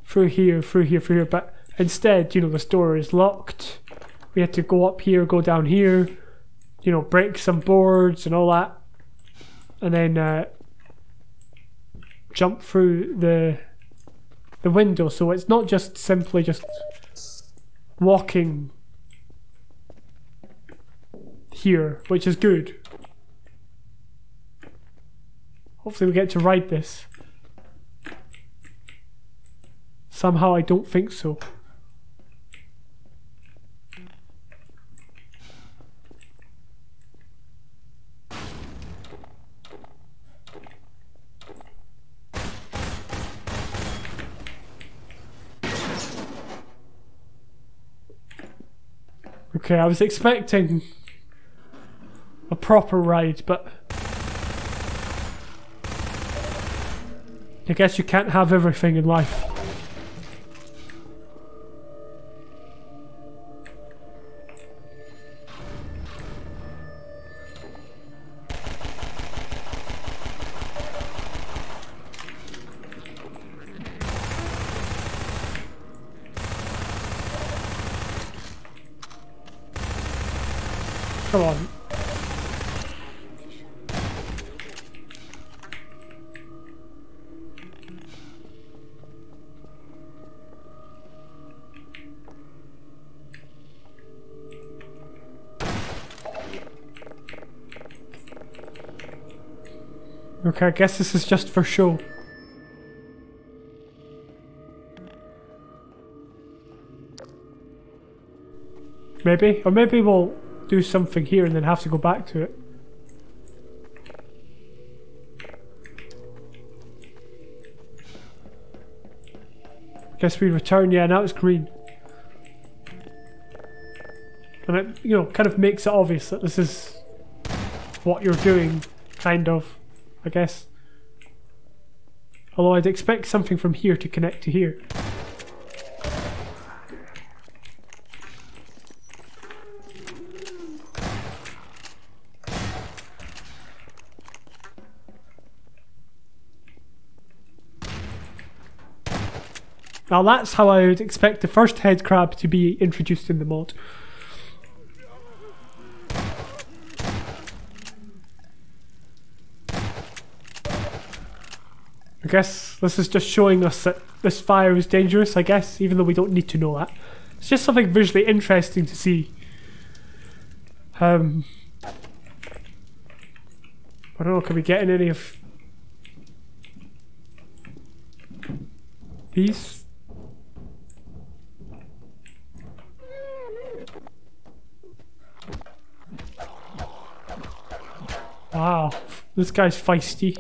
through here, through here, through here, but instead, you know, this door is locked. We had to go up here, go down here, you know, break some boards and all that, and then jump through the window. So it's not just simply just walking here, which is good. Hopefully we get to ride this. Somehow I don't think so. Okay, I was expecting a proper ride, but I guess you can't have everything in life. Come on. Okay, I guess this is just for show. Maybe? Or maybe we'll do something here and then have to go back to it. Guess we return, yeah, now it's green. And it, you know, kind of makes it obvious that this is what you're doing, kind of, I guess. Although I'd expect something from here to connect to here. Now that's how I would expect the first head crab to be introduced in the mod. I guess this is just showing us that this fire is dangerous, I guess, even though we don't need to know that. It's just something visually interesting to see. I don't know, can we get in any of these? Wow, this guy's feisty.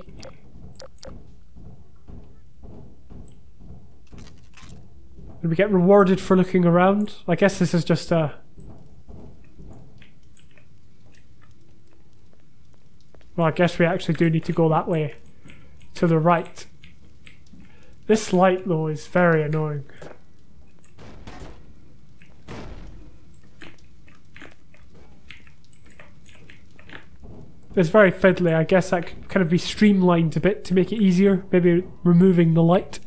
Did we get rewarded for looking around? I guess this is just a... Well, I guess we actually do need to go that way. To the right. This light, though, is very annoying. It's very fiddly. I guess that could kind of be streamlined a bit to make it easier. Maybe removing the light.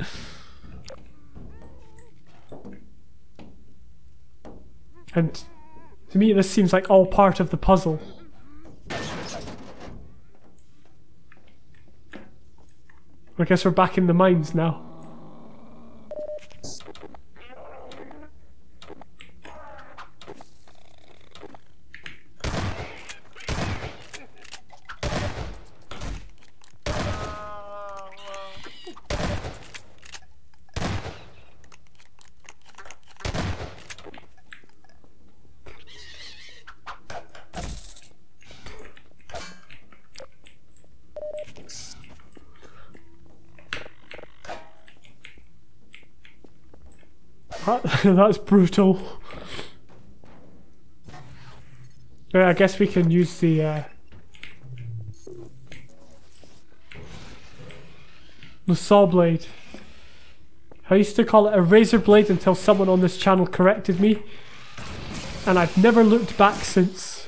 And to me, this seems like all part of the puzzle. I guess we're back in the mines now. That's brutal. Yeah, I guess we can use the saw blade. I used to call it a razor blade until someone on this channel corrected me, and I've never looked back since.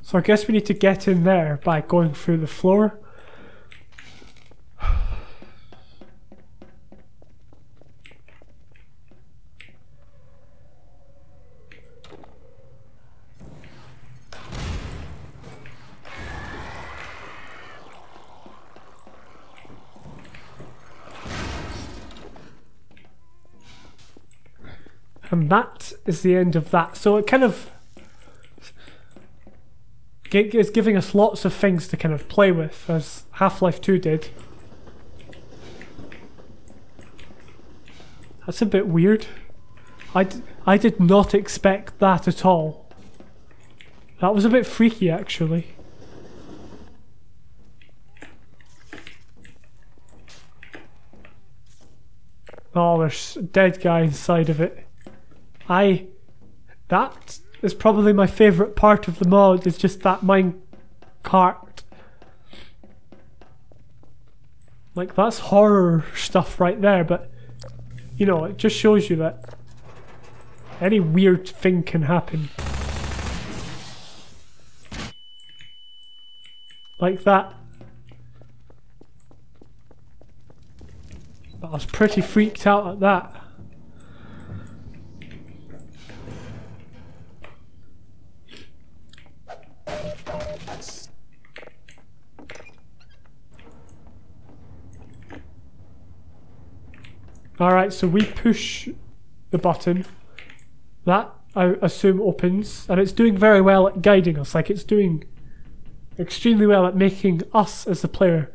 So I guess we need to get in there by going through the floor. And that is the end of that. So it kind of is giving us lots of things to kind of play with, as Half-Life 2 did. That's a bit weird. I did not expect that at all. That was a bit freaky, actually. Oh, there's a dead guy inside of it. That is probably my favourite part of the mod, is just that mine cart. Like, that's horror stuff right there, but you know, it just shows you that any weird thing can happen. Like that. But I was pretty freaked out at that. Alright, so we push the button. That, I assume, opens, and it's doing very well at guiding us. Like, it's doing extremely well at making us, as the player,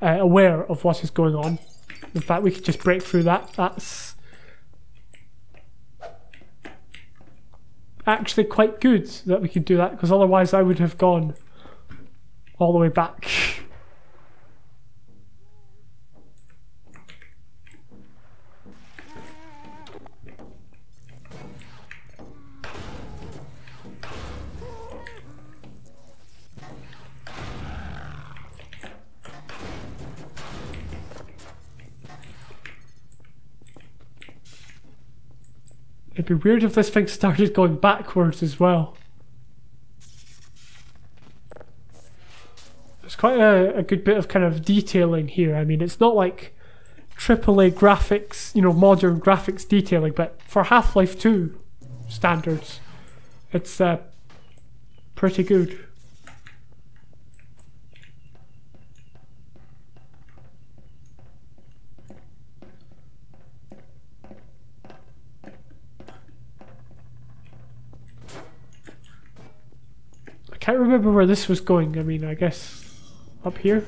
aware of what is going on. In fact, we could just break through that. That's actually quite good that we could do that, because otherwise I would have gone all the way back. It'd be weird if this thing started going backwards as well. There's quite a good bit of kind of detailing here. I mean, it's not like AAA graphics, you know, modern graphics detailing, but for Half-Life 2 standards, it's pretty good. I can't remember where this was going. I mean, I guess up here.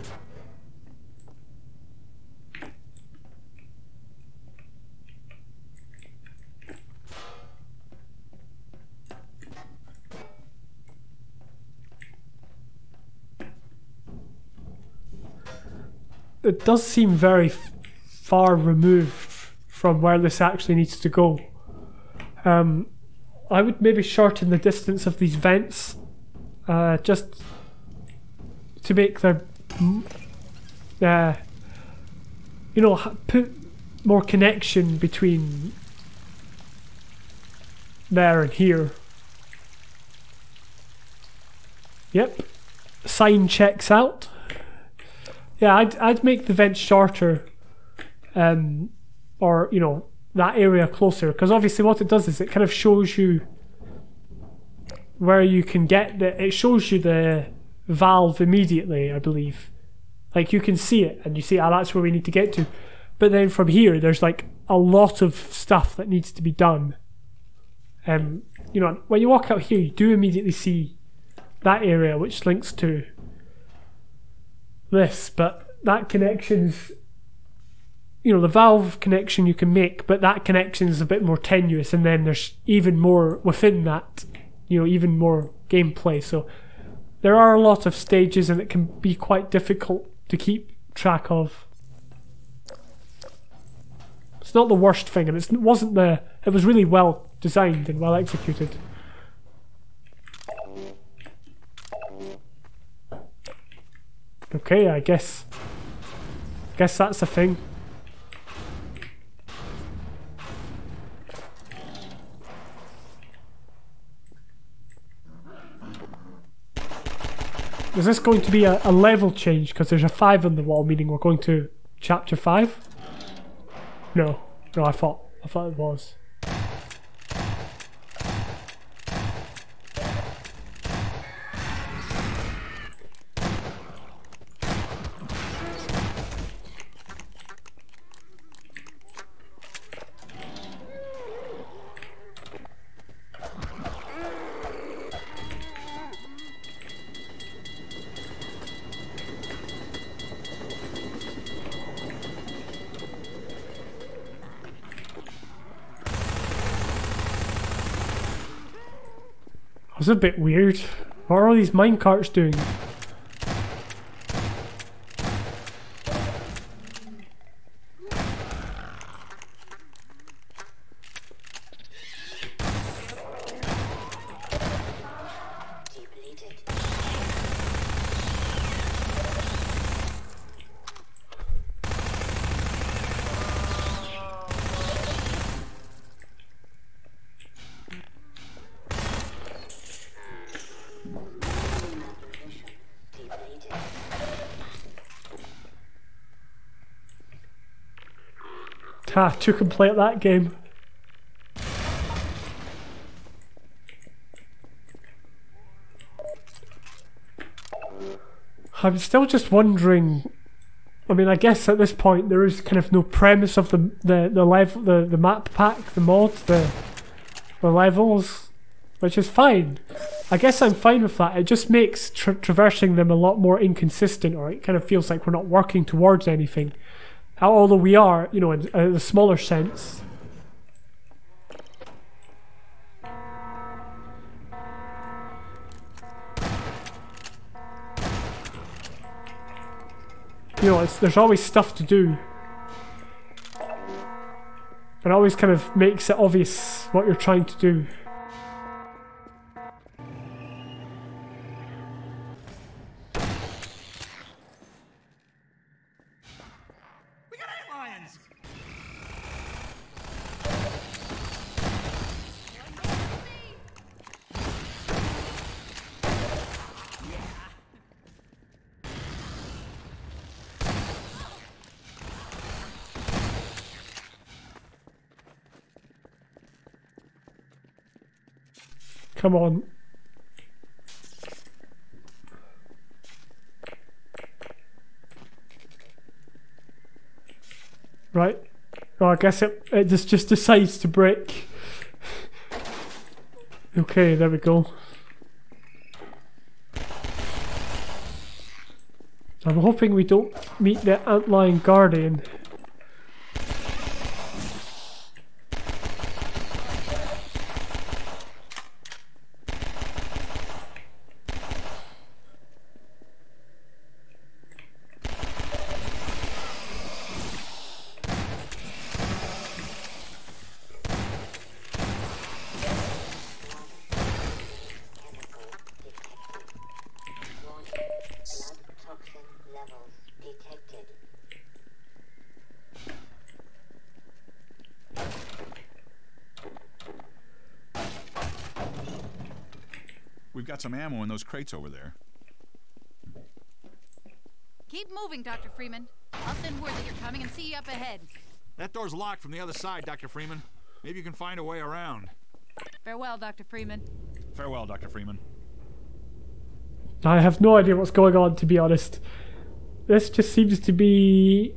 It does seem very far removed from where this actually needs to go. I would maybe shorten the distance of these vents. Just to make their, you know, put more connection between there and here. Yep, sign checks out. Yeah, I'd make the vents shorter, or you know, that area closer, because obviously what it does is it kind of shows you where you can get it shows you the valve immediately, I believe. Like, you can see it and you see, ah, that's where we need to get to. But then from here there's like a lot of stuff that needs to be done. You know, when you walk out here, you do immediately see that area which links to this, but that connection's, you know, the valve connection you can make, but that connection is a bit more tenuous, and then there's even more within that, you know, even more gameplay. So there are a lot of stages, and it can be quite difficult to keep track of. It's not the worst thing, and it was really well designed and well executed. Okay, I guess that's a thing. Is this going to be a level change? Because there's a 5 on the wall, meaning we're going to chapter 5? No, I thought it was. It was a bit weird. What are all these minecarts doing? Took and play at that game. I'm still just wondering. I mean, I guess at this point there is kind of no premise of the level, the map pack, the mod, the levels, which is fine. I guess I'm fine with that. It just makes traversing them a lot more inconsistent, or it kind of feels like we're not working towards anything. Although we are, you know, in a smaller sense. You know, there's always stuff to do. It always kind of makes it obvious what you're trying to do. Come on. Right. Oh, I guess it just decides to break. Okay, there we go. I'm hoping we don't meet the Antlion Guardian. We've got some ammo in those crates over there. Keep moving, Dr. Freeman. I'll send word that you're coming and see you up ahead. That door's locked from the other side, Dr. Freeman. Maybe you can find a way around. Farewell, Dr. Freeman. Farewell, Dr. Freeman. I have no idea what's going on, to be honest. This just seems to be...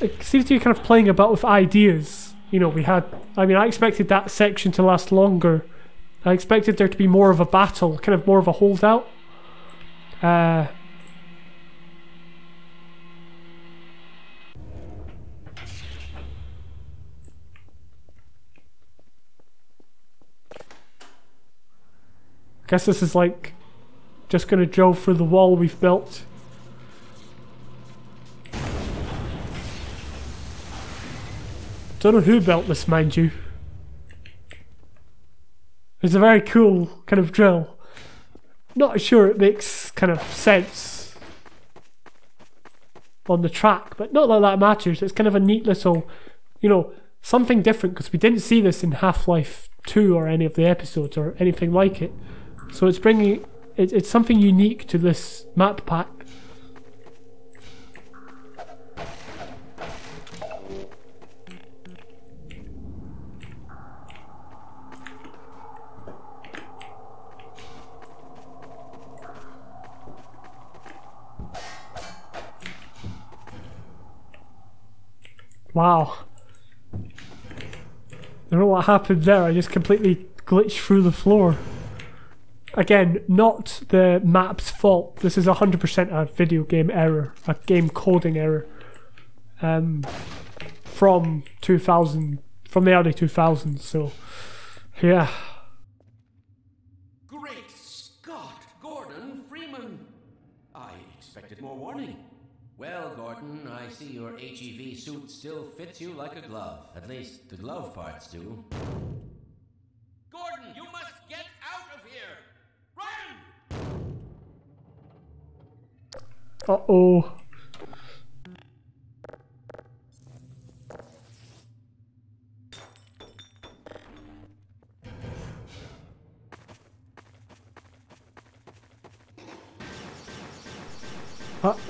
It seems to be kind of playing about with ideas. you know, we had... I mean, I expected that section to last longer. I expected there to be more of a battle, kind of more of a holdout. I guess this is like just gonna drill through the wall we've built. Don't know who built this, mind you. It's a very cool kind of drill. Not sure it makes kind of sense on the track, but not that that matters. It's kind of a neat little, you know, something different, because we didn't see this in Half-Life 2 or any of the episodes or anything like it. So it's bringing, it's something unique to this map pack. Wow. I don't know what happened there, I just completely glitched through the floor. Again, not the map's fault. This is 100% a video game error, a game coding error. From 2000, from the early 2000s, so yeah. Great Scott! Gordon Freeman! I expected more warning. Well, Gordon, I see your HEV suit still fits you like a glove. At least the glove parts do. Gordon, you must get out of here! Run! Uh-oh.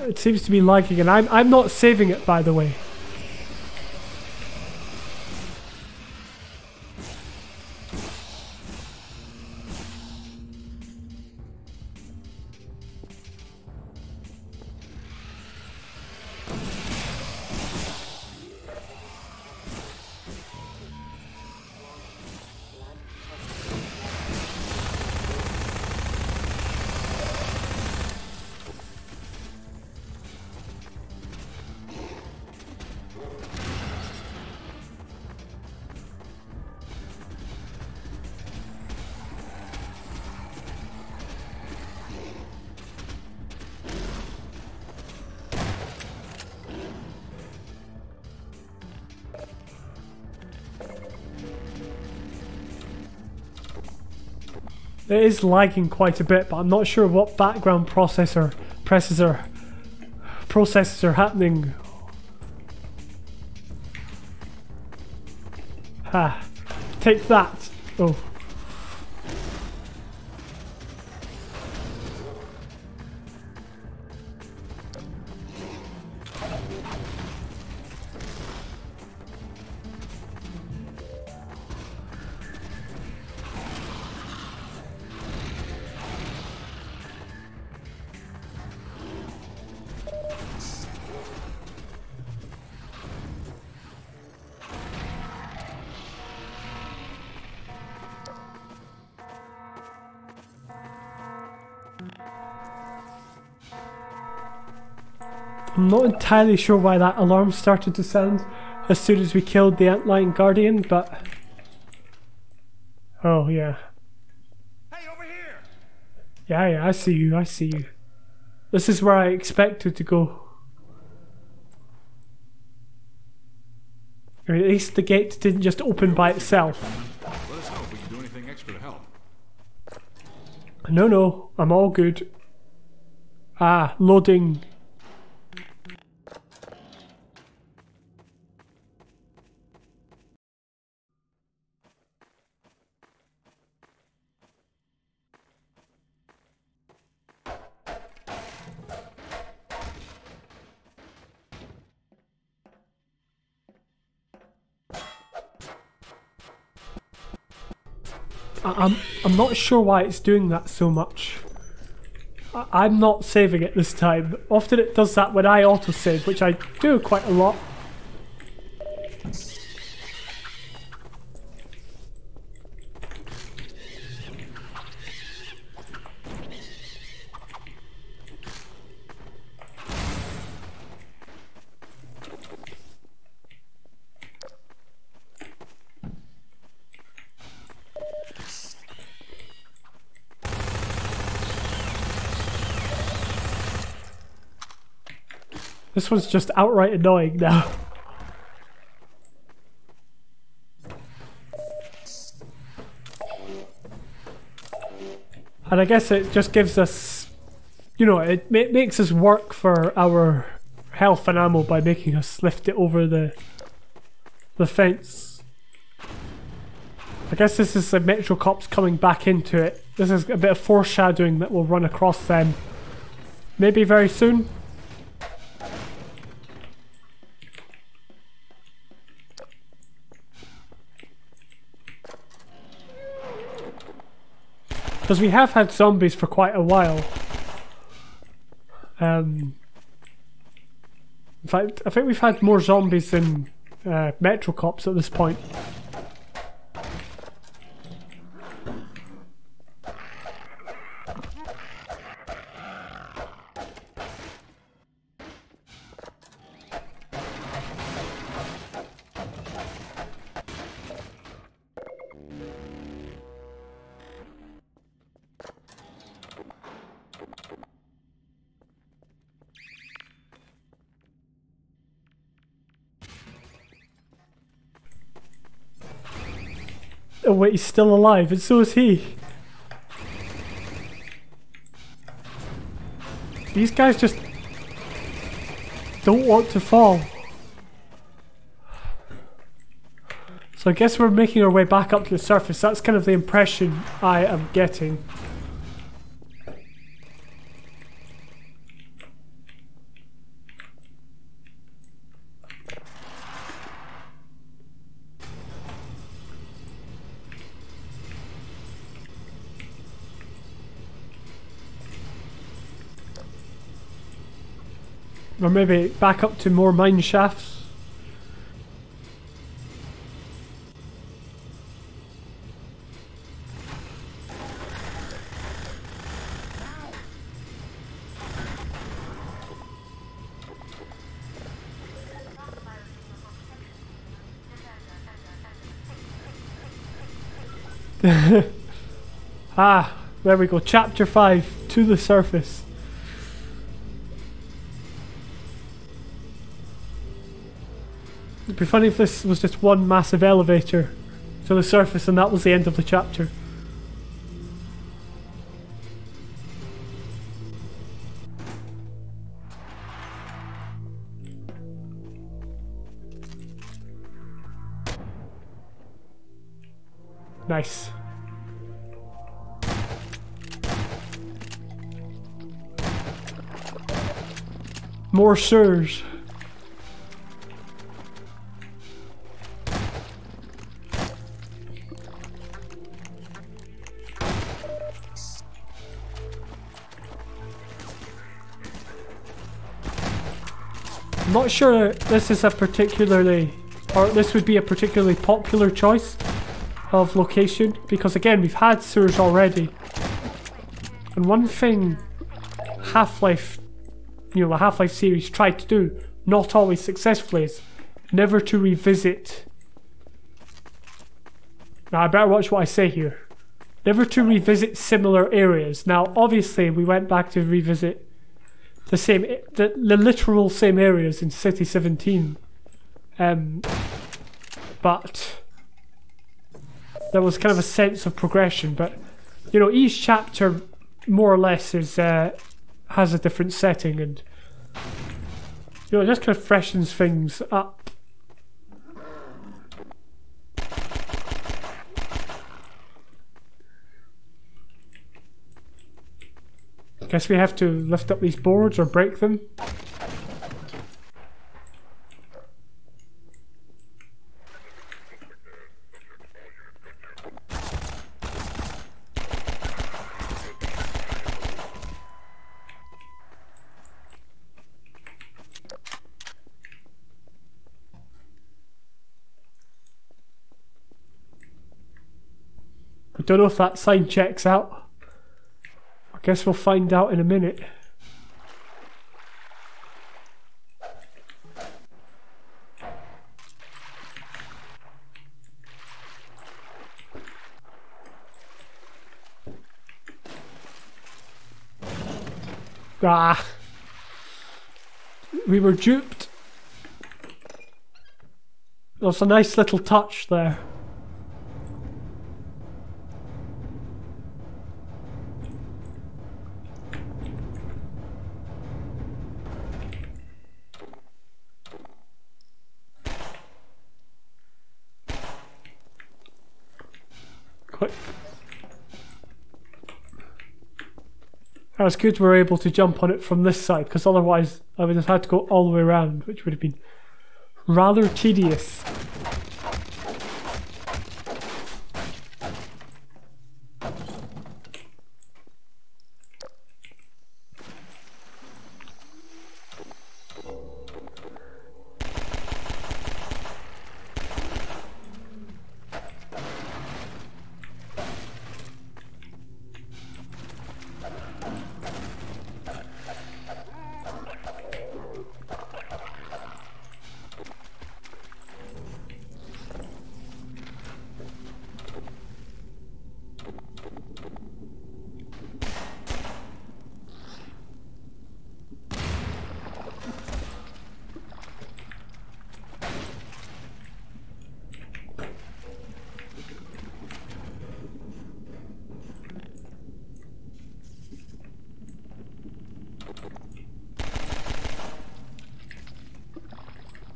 It seems to be lagging, and I'm not saving it, by the way. It is lagging quite a bit, but I'm not sure what background processes are happening. Ha! Take that! Oh. I'm not entirely sure why that alarm started to sound as soon as we killed the Antlion Guardian, but... Oh, yeah. Hey, over here! Yeah, I see you, I see you. This is where I expected to go. I mean, at least the gate didn't just open by itself. Let us know if we can do anything extra to help. No, I'm all good. Ah, loading. I'm not sure why it's doing that so much. I'm not saving it this time. Often it does that when I autosave, which I do quite a lot. This one's just outright annoying now. And I guess it just gives us, you know, it makes us work for our health and ammo by making us lift it over the fence. I guess this is the Metro Cops coming back into it. This is a bit of foreshadowing that will run across them. Maybe very soon. Because we have had zombies for quite a while. In fact, I think we've had more zombies than Metro Cops at this point. Oh wait, he's still alive, and so is he. These guys just don't want to fall. So I guess we're making our way back up to the surface. That's kind of the impression I am getting. Or maybe back up to more mine shafts. Ah, there we go. Chapter 5, to the surface. It'd be funny if this was just one massive elevator to the surface and that was the end of the chapter. Nice. More sewers. I'm not sure this is a particularly, or this would be a particularly popular choice of location, because again we've had sewers already. And one thing Half-Life, you know, the Half-Life series tried to do, not always successfully, is never to revisit. Now I better watch what I say here. Never to revisit similar areas. Now obviously we went back to revisit the literal same areas in City 17, but there was kind of a sense of progression. But you know, each chapter more or less is has a different setting, and you know, it just kind of freshens things up. Guess we have to lift up these boards or break them. I don't know if that sign checks out. Guess we'll find out in a minute. Ah. We were duped. That's a nice little touch there. Quick. That's good we're able to jump on it from this side, because otherwise I would have had to go all the way around, which would have been rather tedious.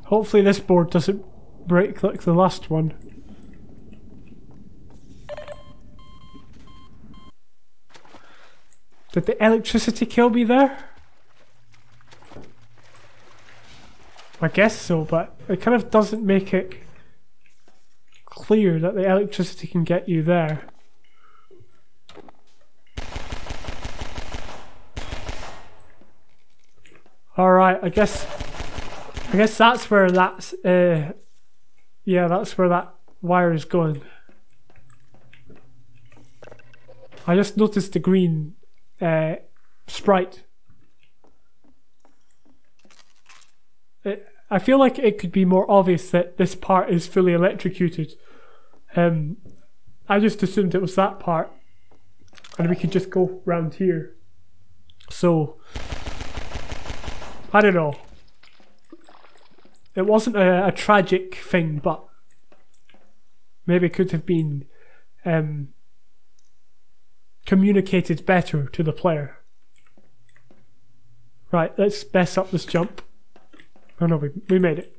Hopefully this board doesn't break like the last one. Did the electricity kill me there? I guess so, but it kind of doesn't make it clear that the electricity can get you there. Alright, I guess that's where that's yeah, that's where that wire is going. I just noticed the green sprite. I feel like it could be more obvious that this part is fully electrocuted. I just assumed it was that part, and we could just go round here. So I don't know. It wasn't a tragic thing, but maybe it could have been communicated better to the player. Right, let's mess up this jump. Oh no, we made it.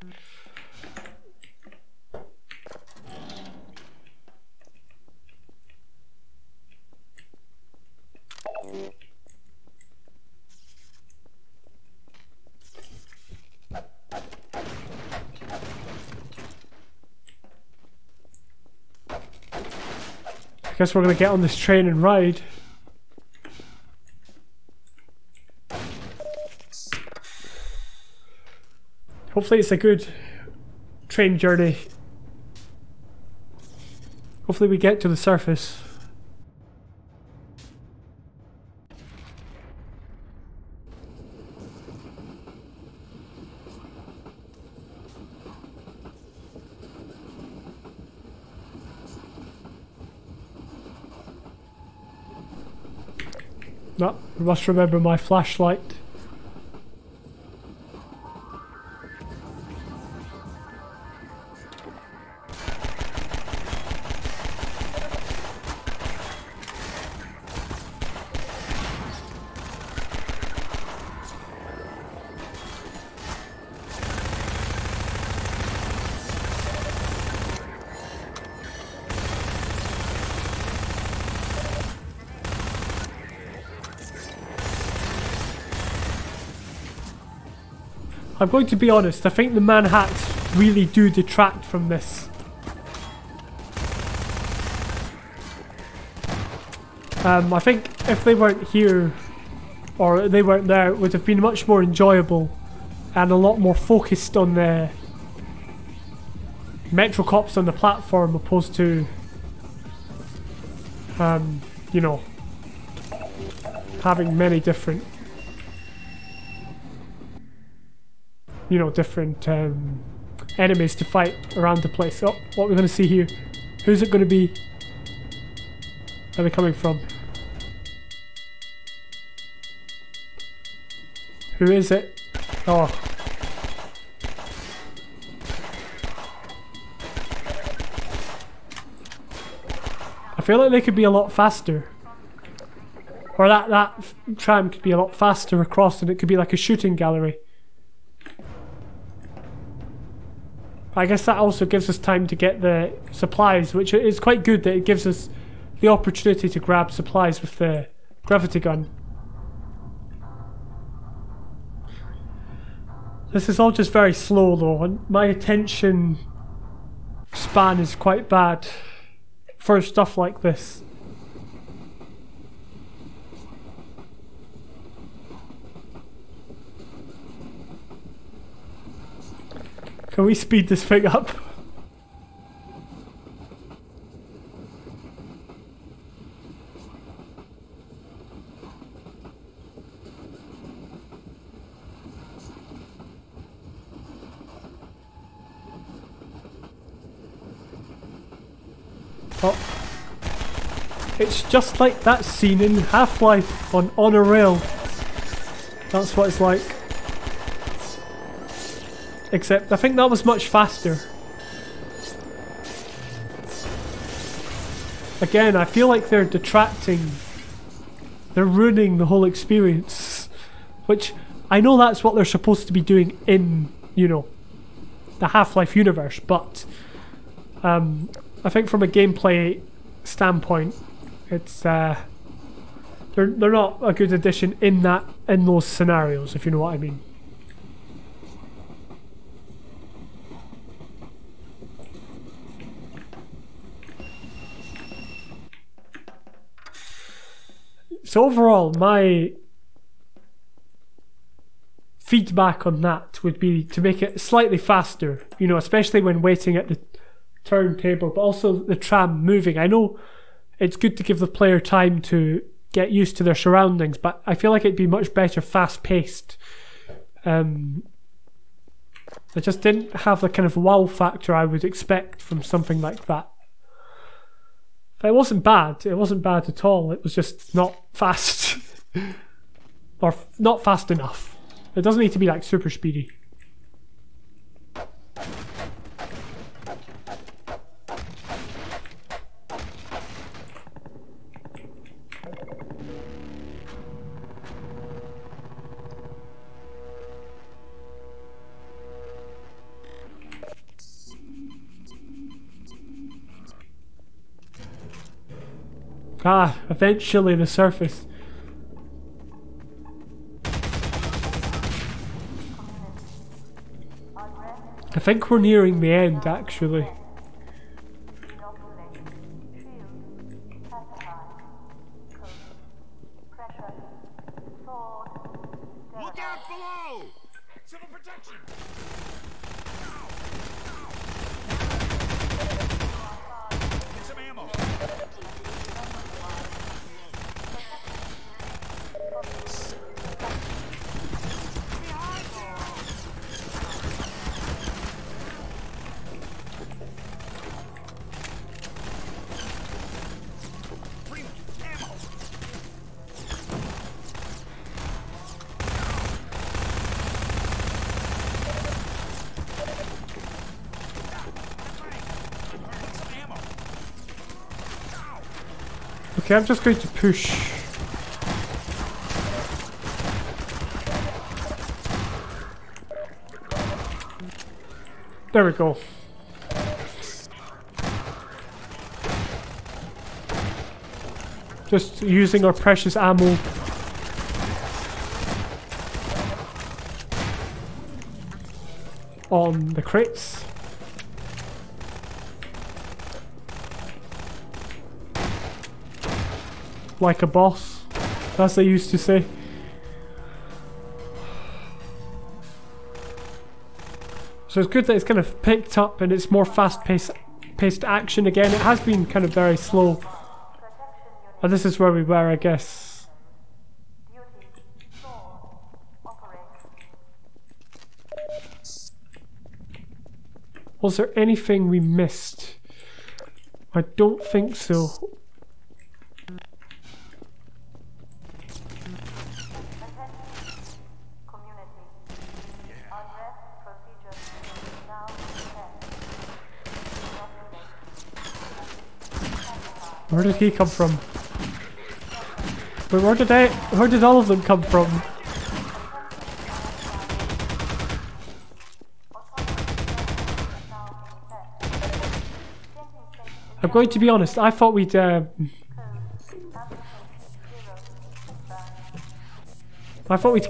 I guess we're gonna get on this train and ride. Hopefully it's a good train journey. Hopefully we get to the surface. No, I must remember my flashlight. I'm going to be honest, I think the Manhatts really do detract from this. I think if they weren't here, or they weren't there, it would have been much more enjoyable and a lot more focused on the Metro Cops on the platform opposed to, you know, having many different different enemies to fight around the place. Oh, what we're going to see here. Who's it going to be? Where are they coming from? Who is it? Oh. I feel like they could be a lot faster. Or that tram could be a lot faster across and it could be like a shooting gallery. I guess that also gives us time to get the supplies, which is quite good that it gives us the opportunity to grab supplies with the gravity gun. This is all just very slow though, and my attention span is quite bad for stuff like this. Can we speed this thing up? Oh. It's just like that scene in Half-Life on a rail. That's what it's like. Except I think that was much faster. Again, I feel like they're detracting. They're ruining the whole experience. Which, I know that's what they're supposed to be doing in, you know, the Half-Life universe, but I think from a gameplay standpoint, it's they're not a good addition in those scenarios, if you know what I mean. So overall, my feedback on that would be to make it slightly faster, you know, especially when waiting at the turntable, but also the tram moving. I know it's good to give the player time to get used to their surroundings, but I feel like it'd be much better fast-paced. It just didn't have the kind of wow factor I would expect from something like that. It wasn't bad. It wasn't bad at all. It was just not fast. Or not fast enough. It doesn't need to be like super speedy. Ah, eventually the surface. I think we're nearing the end, actually. Look out below! Civil protection! Get some ammo! Okay, I'm just going to push. There we go. Just using our precious ammo. On the crates. Like a boss, as they used to say. So it's good that it's kind of picked up and it's more fast-paced action again. It has been kind of very slow. And this is where we were, I guess. Was there anything we missed? I don't think so. Where did he come from? Wait, where did all of them come from? I'm going to be honest, I thought we'd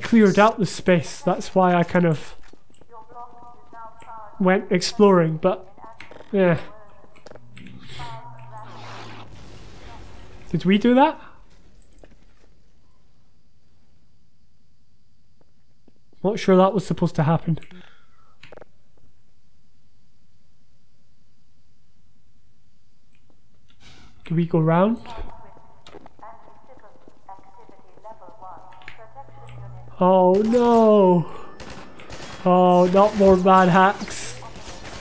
cleared out the space. That's why I kind of went exploring, but yeah. Did we do that? Not sure that was supposed to happen. Do we go round? Oh no! Oh, not more mad hacks.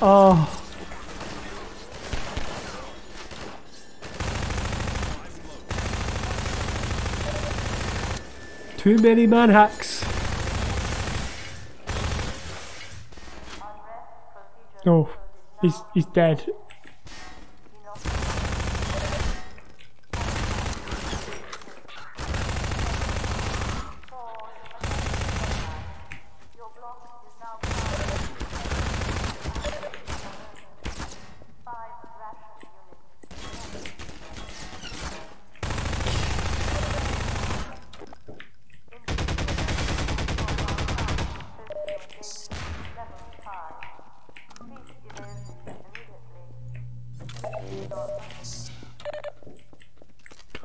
Oh. Too many man hacks. Oh, he's dead.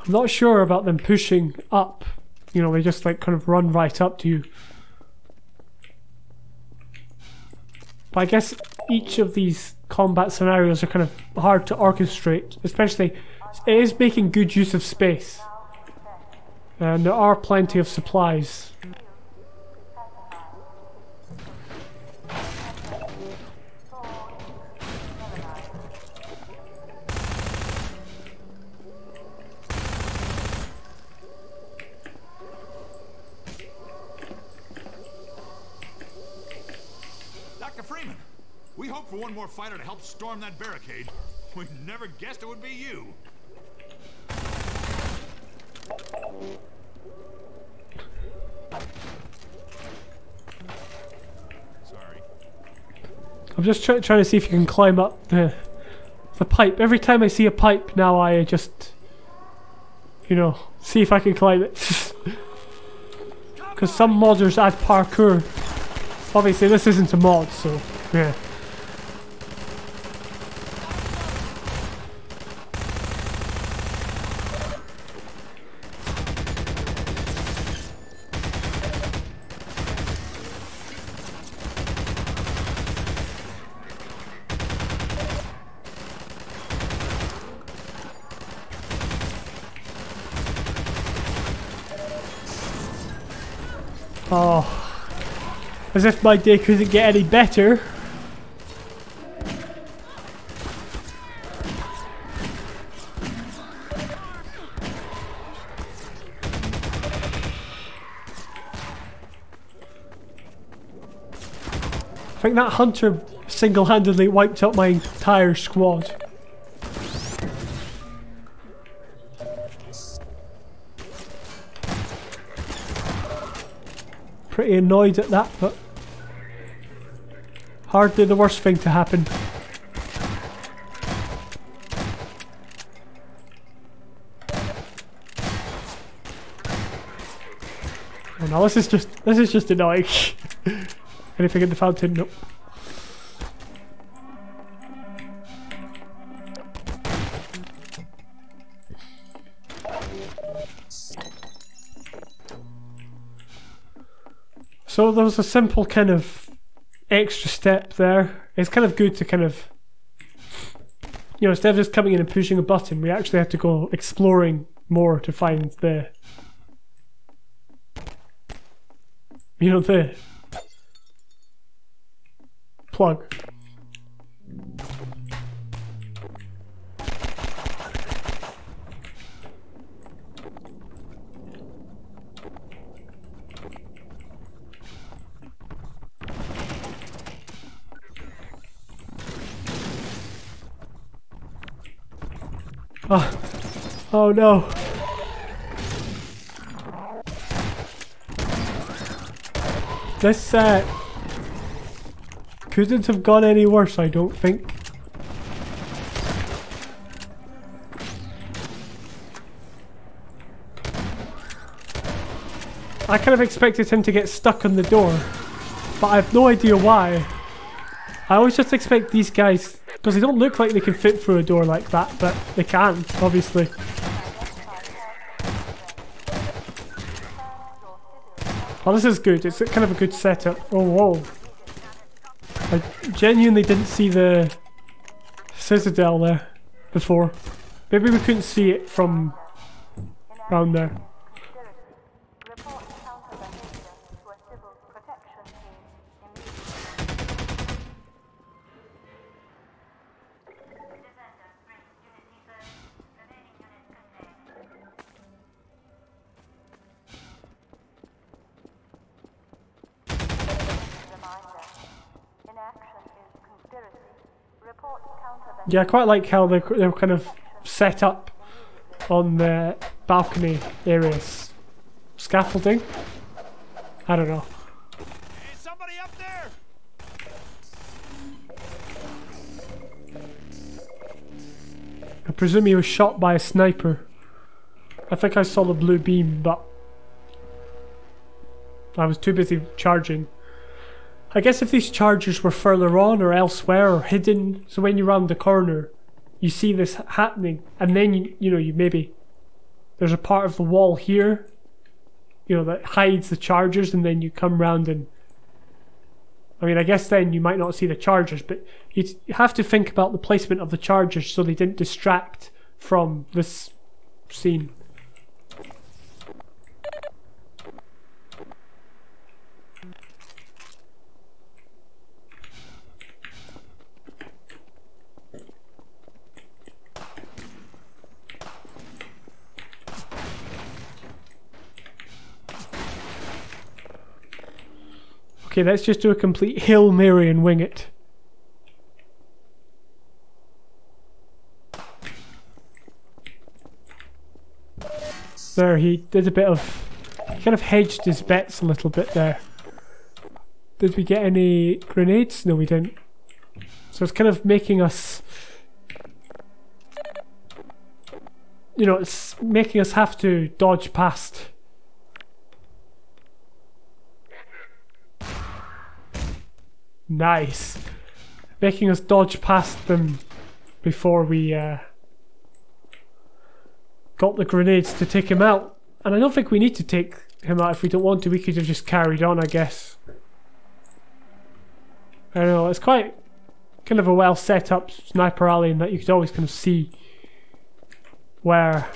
I'm not sure about them pushing up. You know, they just like kind of run right up to you. But I guess each of these combat scenarios are kind of hard to orchestrate, especially it is making good use of space. And there are plenty of supplies. Freeman, we hoped for one more fighter to help storm that barricade. We never guessed it would be you. Sorry. I'm just trying to see if you can climb up the pipe. Every time I see a pipe now, I just, you know, see if I can climb it. Because some modders add parkour. Obviously this isn't a mod, so yeah. Oh. As if my day couldn't get any better. I think that hunter single-handedly wiped out my entire squad. Pretty annoyed at that, but hardly the worst thing to happen. Oh no, this is just annoying. Anything in the fountain? Nope. So there was a simple kind of extra step there. It's kind of good to kind of, you know, instead of just coming in and pushing a button, we actually had to go exploring more to find the, you know, the plug. Oh, Oh no. This couldn't have gone any worse, I don't think. I kind of expected him to get stuck on the door, but I have no idea why. I always just expect these guys, because they don't look like they can fit through a door like that, but they can, obviously. Oh, this is good. It's kind of a good setup. Oh, whoa. I genuinely didn't see the Citadel there before. Maybe we couldn't see it from around there. Report counter behavior to a civil protection team immediately. Reminder. Inaction is conspiracy. Report counter behavior. Yeah, I quite like how they're kind of set up on the balcony areas. Scaffolding? I don't know. Is somebody up there? I presume he was shot by a sniper. I think I saw the blue beam, but I was too busy charging. I guess if these chargers were further on or elsewhere or hidden, so when you round the corner, you see this happening, and then you know, you maybe there's a part of the wall here, you know, that hides the chargers, and then you come round and I mean, I guess then you might not see the chargers, but you have to think about the placement of the chargers so they didn't distract from this scene. Okay, let's just do a complete Hail Mary and wing it. There, he did a bit of... He kind of hedged his bets a little bit there. Did we get any grenades? No, we didn't. So it's kind of making us... You know, it's making us have to dodge past... Nice. Making us dodge past them before we got the grenades to take him out. And I don't think we need to take him out if we don't want to. We could have just carried on, I guess. I don't know, it's quite kind of a well set up sniper alley in that you could always kind of see where,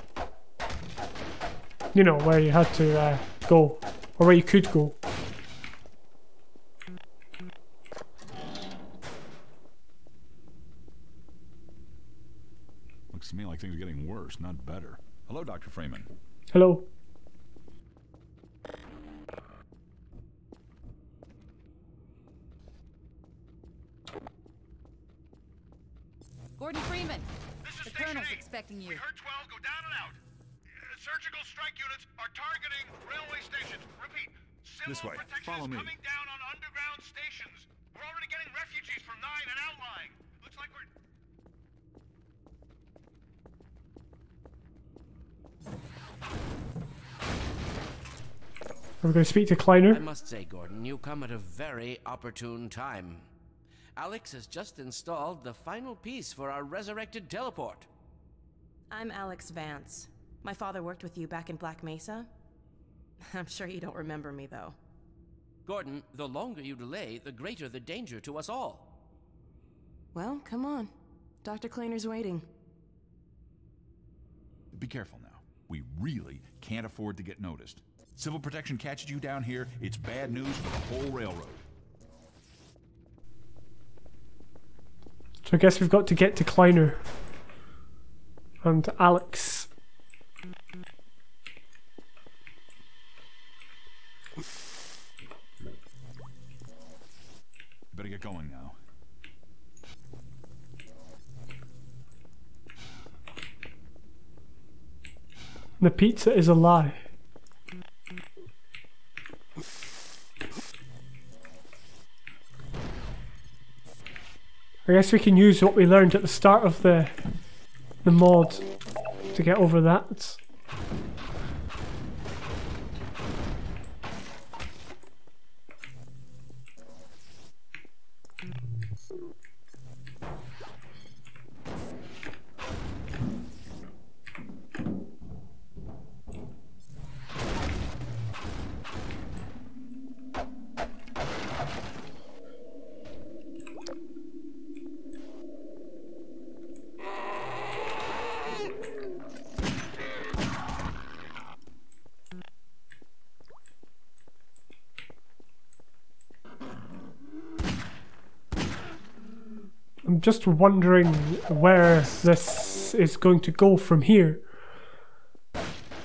you know, where you had to go, or where you could go. Looks to me like things are getting worse, not better. Hello, Dr. Freeman. Hello. Gordon Freeman, This is the Station Colonel's 8. expecting you. We heard 12 go down and out. Surgical strike units are targeting railway stations. Repeat. Civil This way. protection Follow is me. coming down on underground stations. We're already getting refugees from 9 and outlying. Looks like we're... Are we going to speak to Kleiner? I must say, Gordon, you come at a very opportune time. Alex has just installed the final piece for our resurrected teleport. I'm Alex Vance. My father worked with you back in Black Mesa. I'm sure you don't remember me, though. Gordon, the longer you delay, the greater the danger to us all. Well, come on. Dr. Kleiner's waiting. Be careful now. We really can't afford to get noticed. Civil protection catches you down here, it's bad news for the whole railroad. So I guess we've got to get to Kleiner. And Alex. Better get going now. The pizza is a lie. I guess we can use what we learned at the start of the mod to get over that. I'm just wondering where this is going to go from here.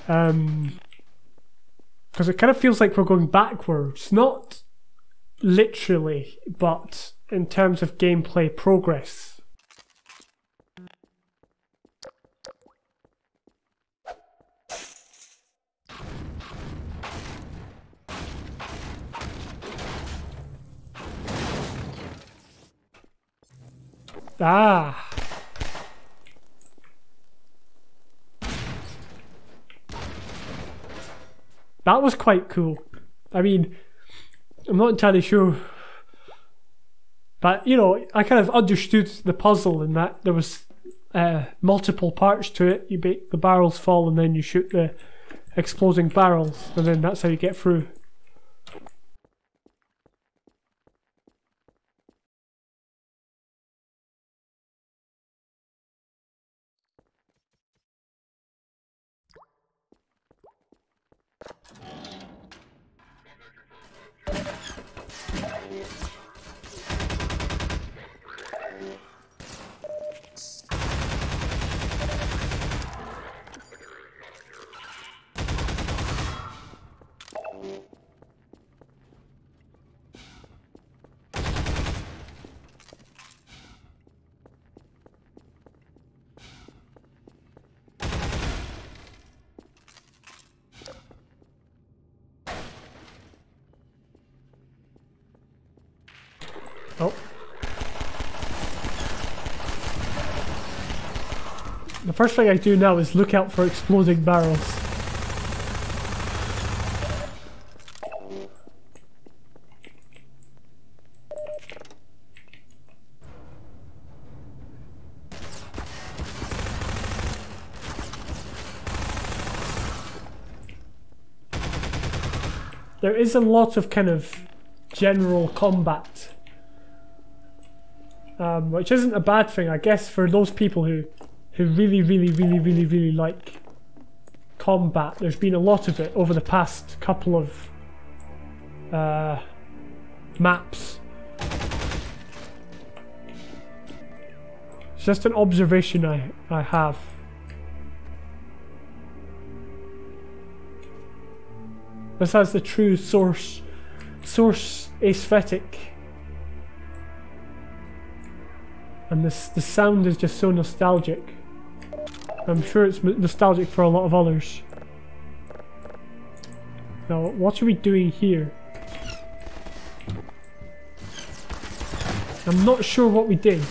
Because it kind of feels like we're going backwards. Not literally, but in terms of gameplay progress. Ah. That was quite cool. I mean, I'm not entirely sure, but you know, I kind of understood the puzzle in that there was multiple parts to it. You make the barrels fall and then you shoot the exploding barrels, and then that's how you get through. Oh. The first thing I do now is look out for exploding barrels. There is a lot of kind of general combat. Which isn't a bad thing, I guess, for those people who really like combat. There's been a lot of it over the past couple of maps. It's just an observation I have. This has the true source aesthetic. And the sound is just so nostalgic. I'm sure it's nostalgic for a lot of others. Now, what are we doing here? I'm not sure what we did.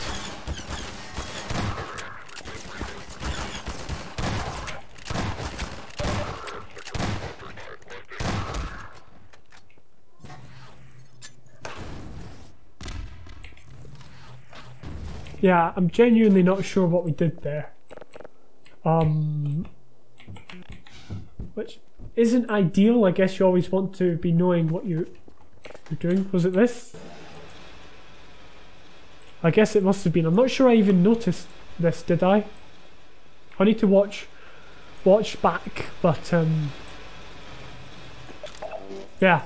Yeah, I'm genuinely not sure what we did there. Which isn't ideal. I guess you always want to be knowing what you're doing. Was it this? I guess it must have been. I'm not sure I even noticed this, did I? I need to watch back, but yeah.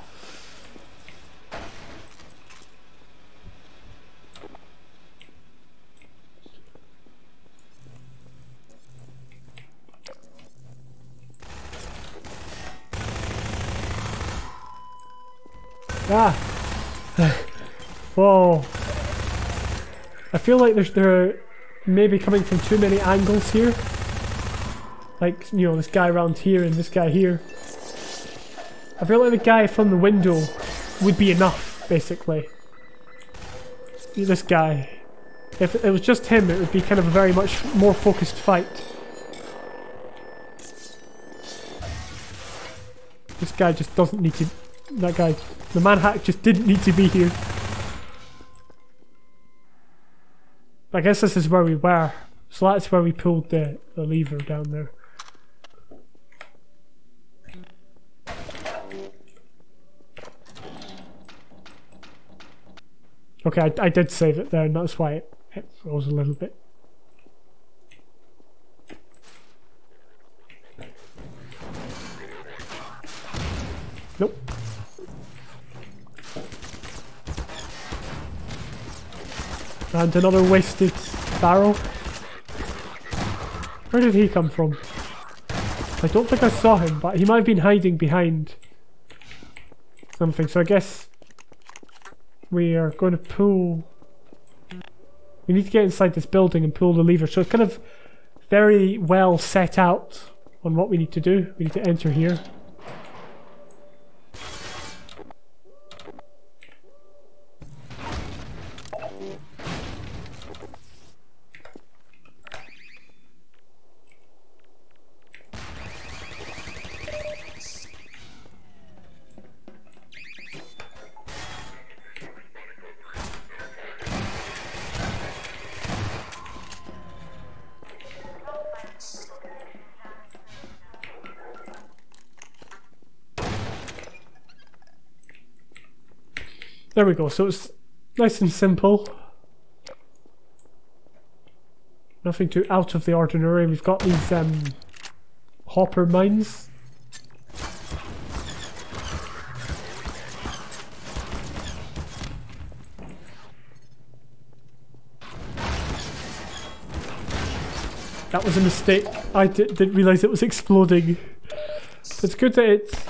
Ah! Whoa! I feel like they're maybe coming from too many angles here. Like, you know, this guy around here and this guy here. I feel like the guy from the window would be enough, basically. This guy. If it was just him, it would be kind of a very much more focused fight. This guy just doesn't need to... That guy... The manhack just didn't need to be here. I guess this is where we were. So that's where we pulled the lever down there. Okay, I did save it there, and that's why it froze a little bit. Nope. And another wasted barrel. Where did he come from? I don't think I saw him, but he might have been hiding behind something, so I guess we are going to pull... We need to get inside this building and pull the lever, so it's kind of very well set out on what we need to do. We need to enter here. There we go, so it's nice and simple. Nothing too out of the ordinary. We've got these hopper mines. That was a mistake. I didn't realise it was exploding. It's good that it's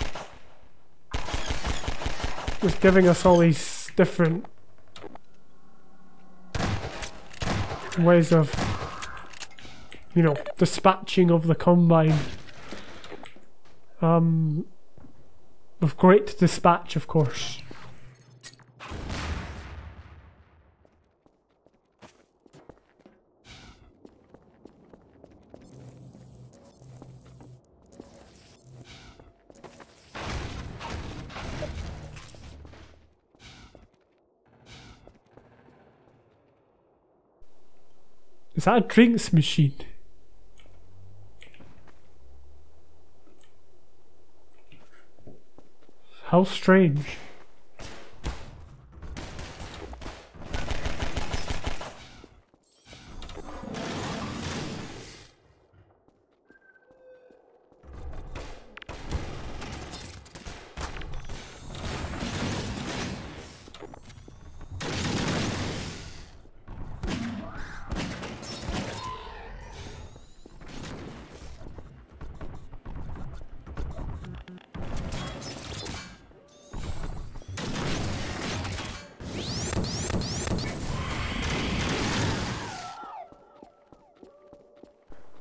just giving us all these different ways of, you know, dispatching of the combine. With great dispatch, of course. Is that a drinks machine? How strange.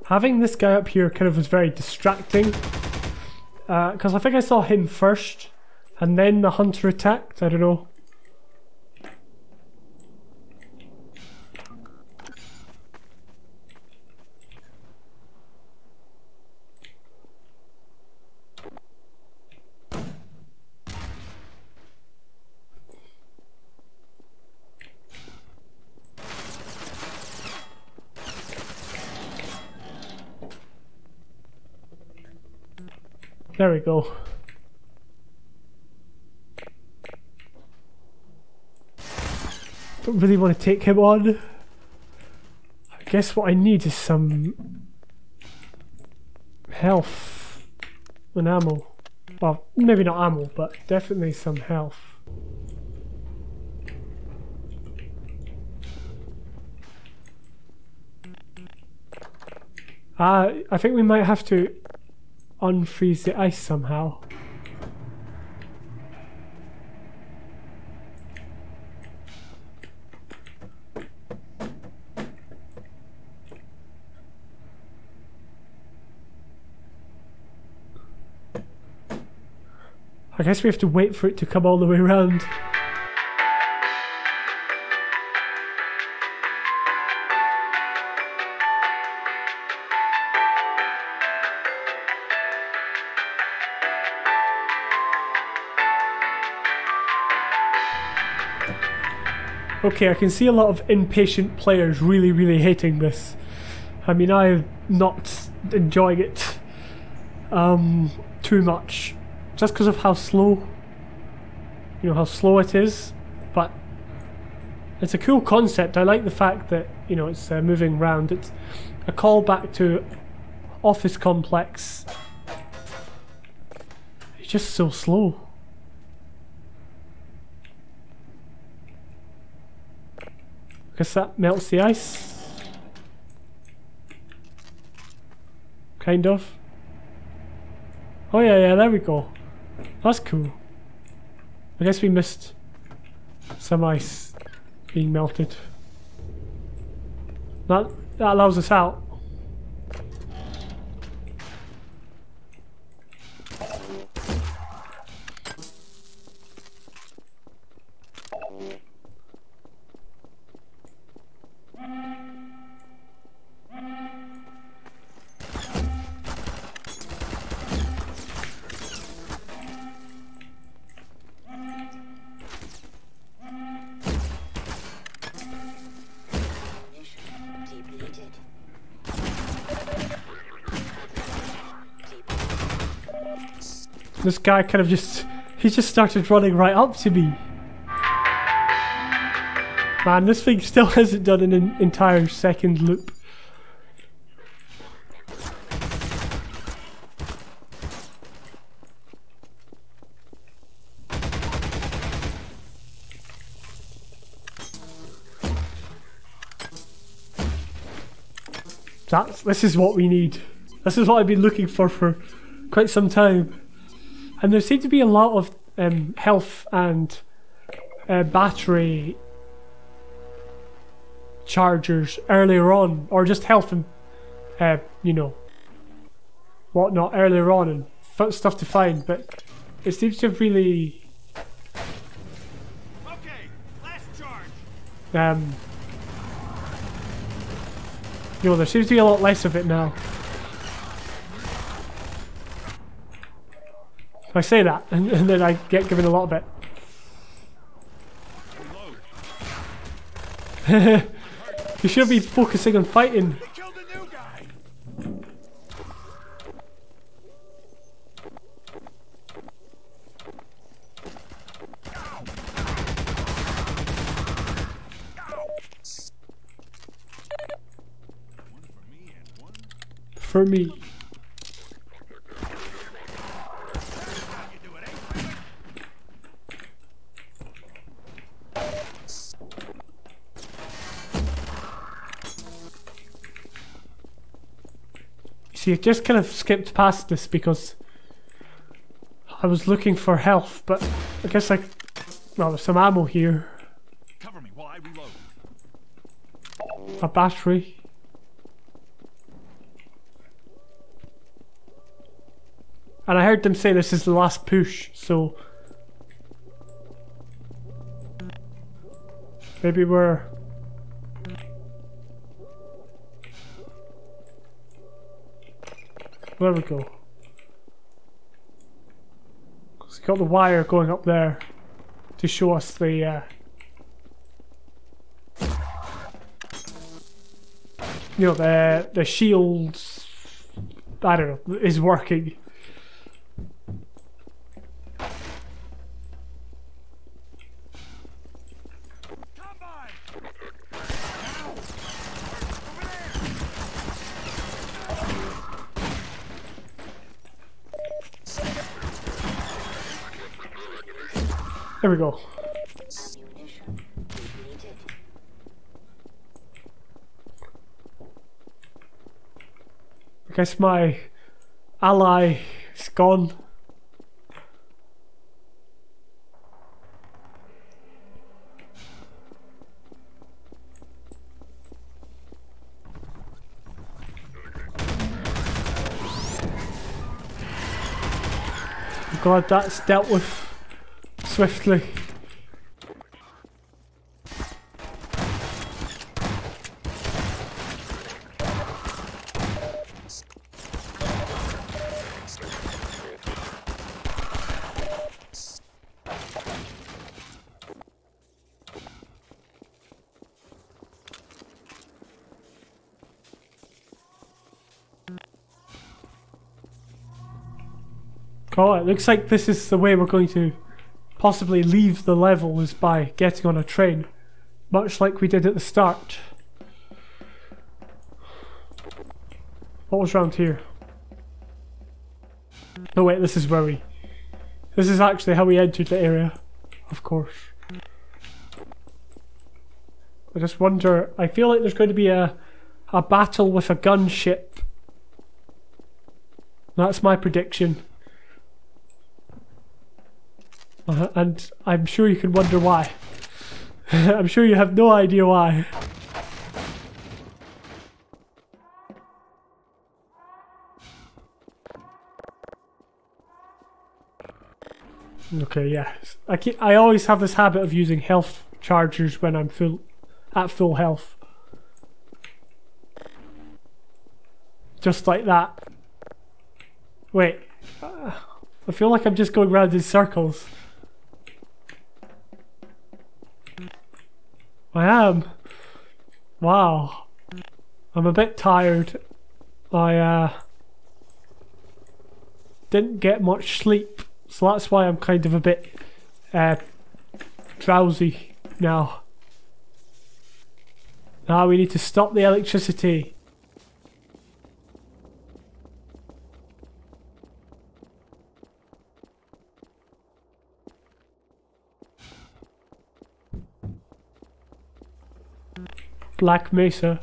Having this guy up here kind of was very distracting, because I think I saw him first, and then the hunter attacked. I don't know. There we go. Don't really want to take him on. I guess what I need is some health and ammo. Well, maybe not ammo, but definitely some health. I think we might have to unfreeze the ice somehow. I guess we have to wait for it to come all the way around. Okay, I can see a lot of impatient players really hating this. I mean, I'm not enjoying it too much, just because of how slow, you know, how slow it is. But it's a cool concept. I like the fact that, you know, it's moving around. It's a callback to Office Complex. It's just so slow. Guess that melts the ice. Kind of. Oh yeah, there we go. That's cool. I guess we missed some ice being melted. That allows us out. This guy kind of he just started running right up to me. Man, this thing still hasn't done an entire second loop. This is what we need. This is what I've been looking for quite some time. And there seem to be a lot of health and battery chargers earlier on, or just health and you know, whatnot earlier on, and stuff to find. But it seems to have really last charge. You know, there seems to be a lot less of it now. I say that, and then I get given a lot of it. You should be focusing on fighting. For me. See, I just kind of skipped past this because I was looking for health, but I guess well, there's some ammo here. Cover me while I reload. A battery. And I heard them say this is the last push, so maybe we're... There we go. It's got the wire going up there to show us the you know, the shields, I don't know, is working. There we go. I guess my ally is gone. I'm glad that's dealt with swiftly. Oh, it looks like this is the way we're going to possibly leave the level, is by getting on a train. Much like we did at the start. What was round here? No wait, this is where we... This is actually how we entered the area. Of course. I just wonder... I feel like there's going to be a battle with a gunship. That's my prediction. And I'm sure you can wonder why. I'm sure you have no idea why. Okay, yeah. I always have this habit of using health chargers when I'm at full health. Just like that. Wait. I feel like I'm just going round in circles. I am. Wow. I'm a bit tired. I didn't get much sleep, so that's why I'm kind of a bit drowsy now. Now we need to stop the electricity. Black Mesa.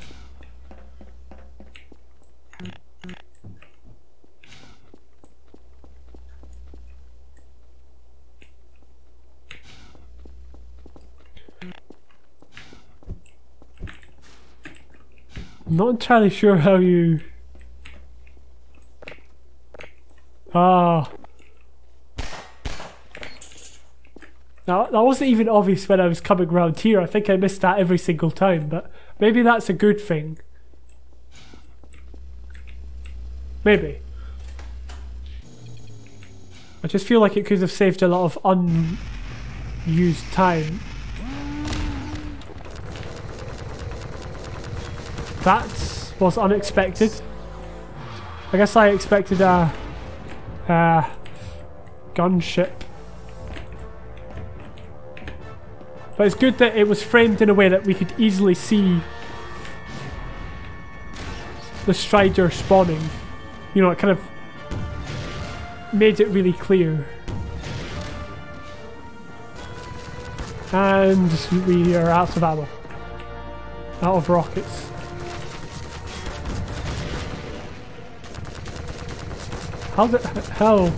I'm not entirely sure how you... Ah. Now, that wasn't even obvious when I was coming around here. I think I missed that every single time, but maybe that's a good thing. Maybe. I just feel like it could have saved a lot of unused time. That was unexpected. I guess I expected a gunship. But it's good that it was framed in a way that we could easily see the Strider spawning. You know, it kind of made it really clear. And we are out of ammo. Out of rockets. How the hell?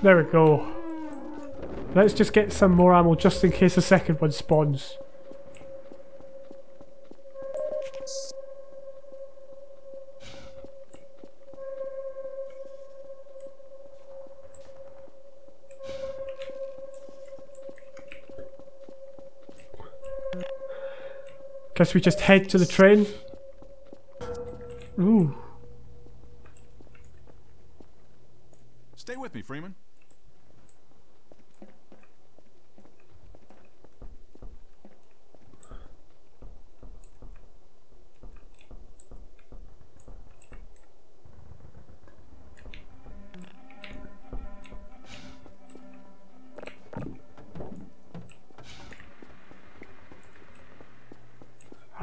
There we go. Let's just get some more ammo just in case the second one spawns. Guess we just head to the train. Ooh. Stay with me, Freeman.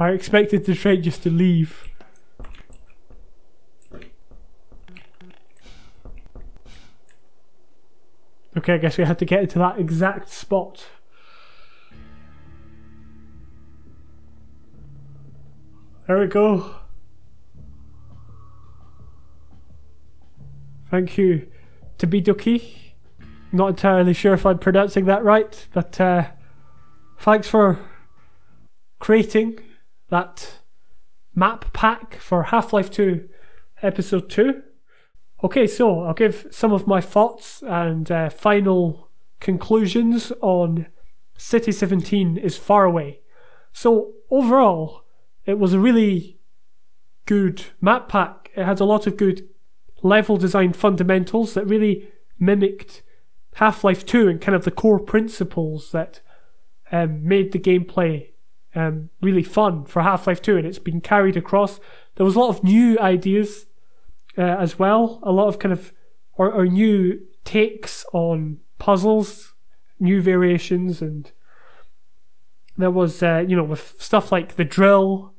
I expected the train just to leave. Okay, I guess we had to get into that exact spot. There we go. Thank you, Tibidoki. Not entirely sure if I'm pronouncing that right, but thanks for creating that map pack for Half-Life 2 Episode 2. Okay, so I'll give some of my thoughts and final conclusions on City 17 is Far Away. So overall, it was a really good map pack. It had a lot of good level design fundamentals that really mimicked Half-Life 2 and kind of the core principles that made the gameplay really fun for Half-Life 2, and it's been carried across. There was a lot of new ideas as well, a lot of kind of or new takes on puzzles, new variations, and there was with stuff like the drill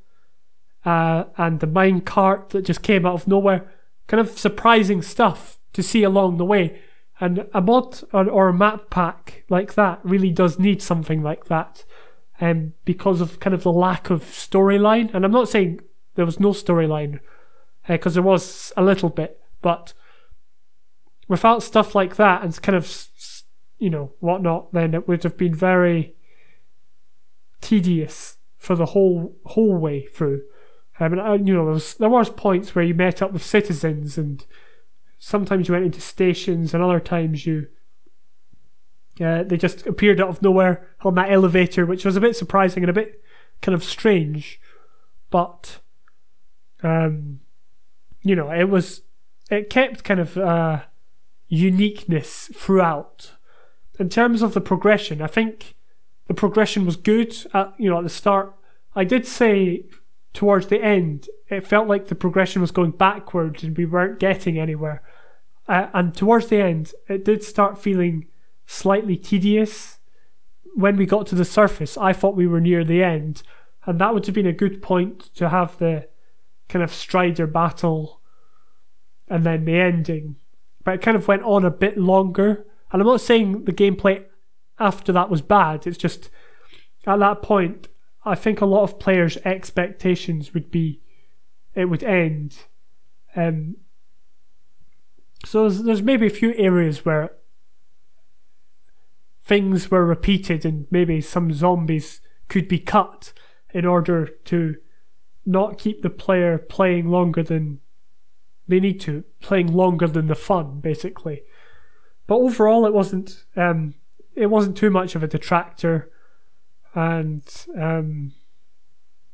and the mine cart that just came out of nowhere, kind of surprising stuff to see along the way. And a mod or a map pack like that really does need something like that, because of kind of the lack of storyline. And I'm not saying there was no storyline, because there was a little bit, but without stuff like that and kind of whatnot, then it would have been very tedious for the whole way through. There was points where you met up with citizens, and sometimes you went into stations, and other times they just appeared out of nowhere on that elevator, which was a bit surprising and a bit kind of strange. But it kept kind of uniqueness throughout. In terms of the progression, I think the progression was good at the start. I did say towards the end it felt like the progression was going backwards and we weren't getting anywhere, and towards the end it did start feeling slightly tedious. When we got to the surface, I thought we were near the end, and that would have been a good point to have the kind of Strider battle and then the ending, but it kind of went on a bit longer. And I'm not saying the gameplay after that was bad, it's just at that point I think a lot of players' expectations would be it would end. So there's maybe a few areas where things were repeated and maybe some zombies could be cut in order to not keep the player playing longer than they need to, playing longer than the fun, basically. But overall, it wasn't too much of a detractor, and the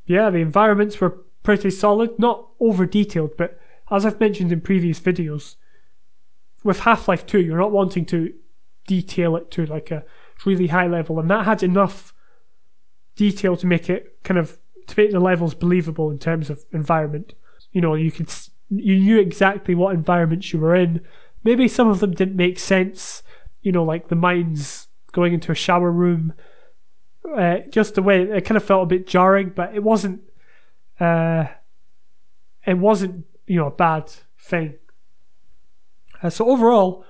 environments were pretty solid, not over detailed, but as I've mentioned in previous videos, with Half-Life 2, you're not wanting to detail it to like a really high level, and that had enough detail to make it to make the levels believable in terms of environment. You knew exactly what environments you were in. Maybe some of them didn't make sense, like the mines going into a shower room. Just the way it kind of felt a bit jarring, but it wasn't a bad thing. So overall,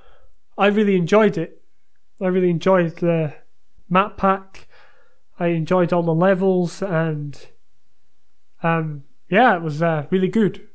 I really enjoyed it. I really enjoyed the map pack. I enjoyed all the levels, and it was really good.